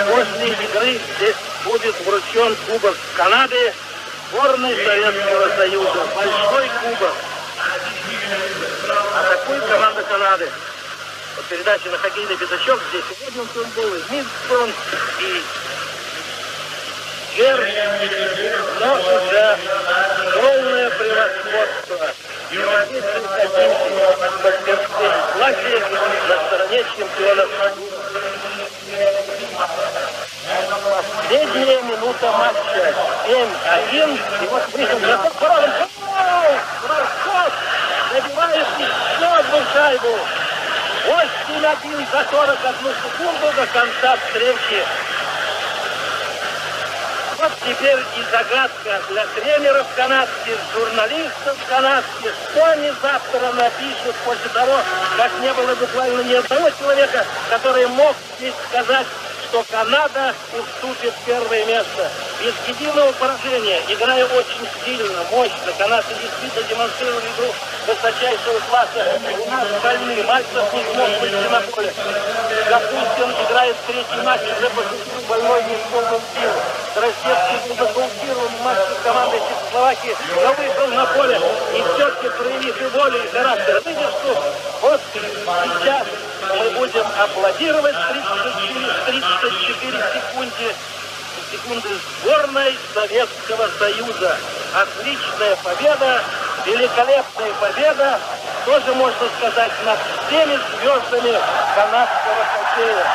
После игры здесь будет вручен Кубок Канады сборной Советского Союза. Большой кубок. Атакует команда Канады. Вот передача на хоккейный пятачок. Здесь и Эдмонсон был, и Мидсон, и Герш. Но уже полное превосходство. В классе на стороне чемпионов. Последняя минута матча. 7-1. И вот выход на Форум. Бросок! Забивает еще одну шайбу. 8-1 за 41 секунду до конца встречи. Вот теперь и загадка для тренеров канадских, журналистов канадских. Что они завтра напишут после того, как не было буквально ни одного человека, который мог здесь сказать, что Канада уступит первое место. Без единого поражения, играя очень сильно, мощно, канадцы действительно демонстрировали игру высочайшего класса. У нас больные, Мальцев не смог выйти на поле. Капустин играет третий матч, уже пошутил, больной не смог сил. Красевский был закултирован в матче с командой Чехословакии, но вышел на поле и все-таки проявив и волю, и характер, выдержку. Вот сейчас мы будем аплодировать 34 секунды сборной Советского Союза. Отличная победа, великолепная победа, тоже можно сказать, над всеми звездами канадского хоккея.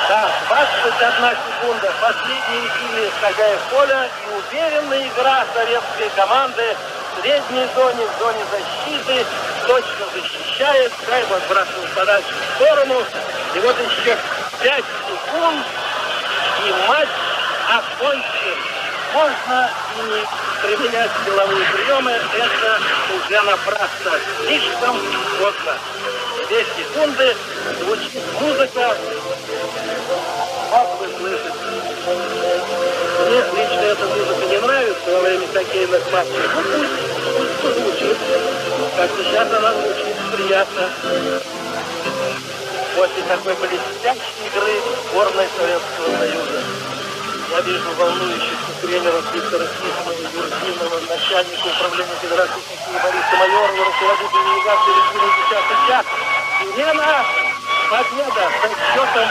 Да, 21 секунда, последние силы хозяев поля и уверенная игра советской команды в средней зоне, в зоне защиты, точно защищает, шайбу отбрасывает подальше в сторону. И вот еще 5 секунд, и матч окончен. Можно и не применять силовые приемы, это уже напрасно. Слишком поздно. 2 секунды, звучит музыка. Как вы слышите? Мне лично эта музыка не нравится во время хоккейных матчей. Ну пусть звучит. Как сейчас она звучит приятно. После такой блестящей игры сборной Советского Союза. Я вижу волнующихся тренеров Виктора Тихонова, Юрьевного, начальника управления Федерации хоккея Бориса Майорова, руководителя делегации Регины Десятый. Сирена, победа со счетом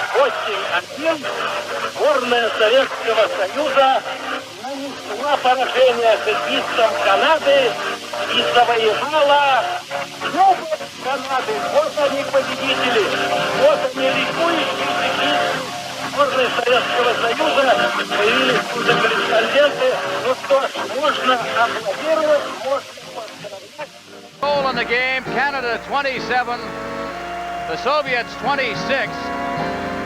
8-1. Сборная Советского Союза нанесла поражение хоккеистам Канады и завоевала Кубок Канады. Вот они победители, вот они ликующие хоккеисты сборной Советского Союза. Появились уже корреспонденты. Ну что ж, можно аплодировать, можно поздравлять. Goal in the game, Canada 27, the Soviets 26.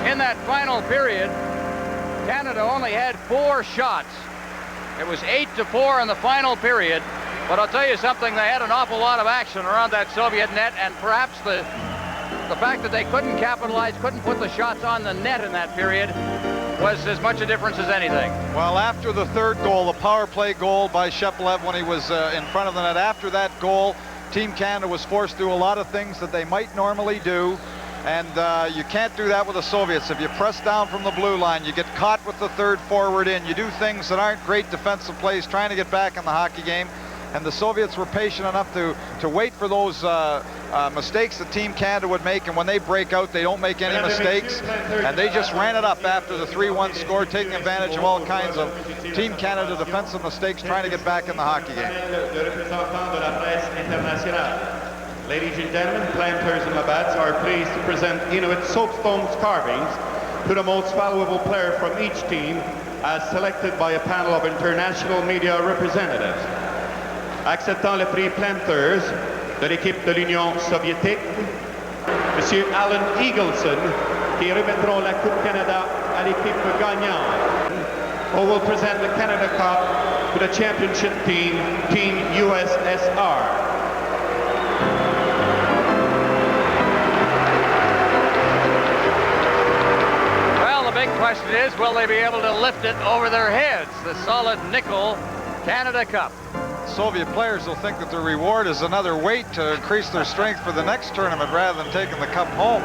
In that final period, Canada only had 4 shots. It was 8-4 in the final period. But I'll tell you something, they had an awful lot of action around that Soviet net, and perhaps the fact that they couldn't capitalize, couldn't put the shots on the net in that period was as much a difference as anything. Well, after the third goal, the power play goal by Shepelev when he was in front of the net, after that goal, Team Canada was forced to do a lot of things that they might normally do, and you can't do that with the Soviets. If you press down from the blue line, you get caught with the third forward in, you do things that aren't great defensive plays, trying to get back in the hockey game. And the Soviets were patient enough to wait for those mistakes that Team Canada would make, and when they break out, they don't make any mistakes, and they just ran it up after the 3-1 score, taking advantage of all kinds of Team Canada defensive mistakes, trying to get back in the hockey game. Ladies and gentlemen, planters and Labatt's are pleased to present Inuit soapstones carvings to the most valuable player from each team, as selected by a panel of international media representatives. Acceptant le prix Planters de l'équipe de l'Union soviétique, Monsieur Alan Eagleson, qui remettront la Coupe Canada à l'équipe gagnante, who will present the Canada Cup to the championship team, Team USSR. question is, will they be able to lift it over their heads? The solid nickel Canada Cup. Soviet players will think that the reward is another weight to increase their strength for the next tournament rather than taking the cup home.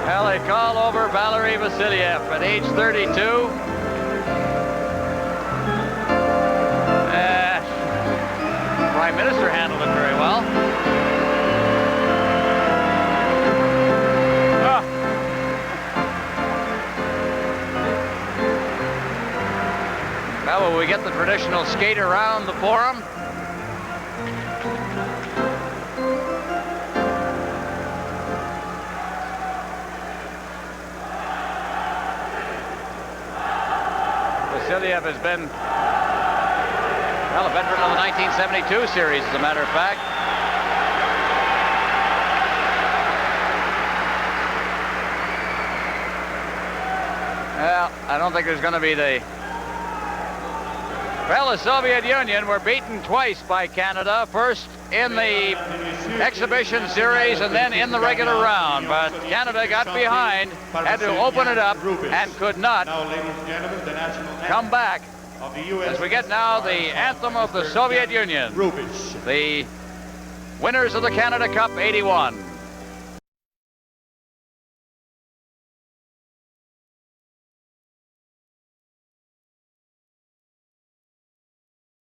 Well, they call over Valery Vasiliev at age 32. Prime Minister handled it very well. Now will we get the traditional skate around the Forum? Vasiliev has been, well, a veteran of the 1972 series, as a matter of fact. Well, I don't think there's going to be the... Well, the Soviet Union were beaten twice by Canada, first in the exhibition series and then in the regular round. But Canada got behind, had to open it up, and could not come back. As we get now the anthem of the Soviet Union, the winners of the Canada Cup '81.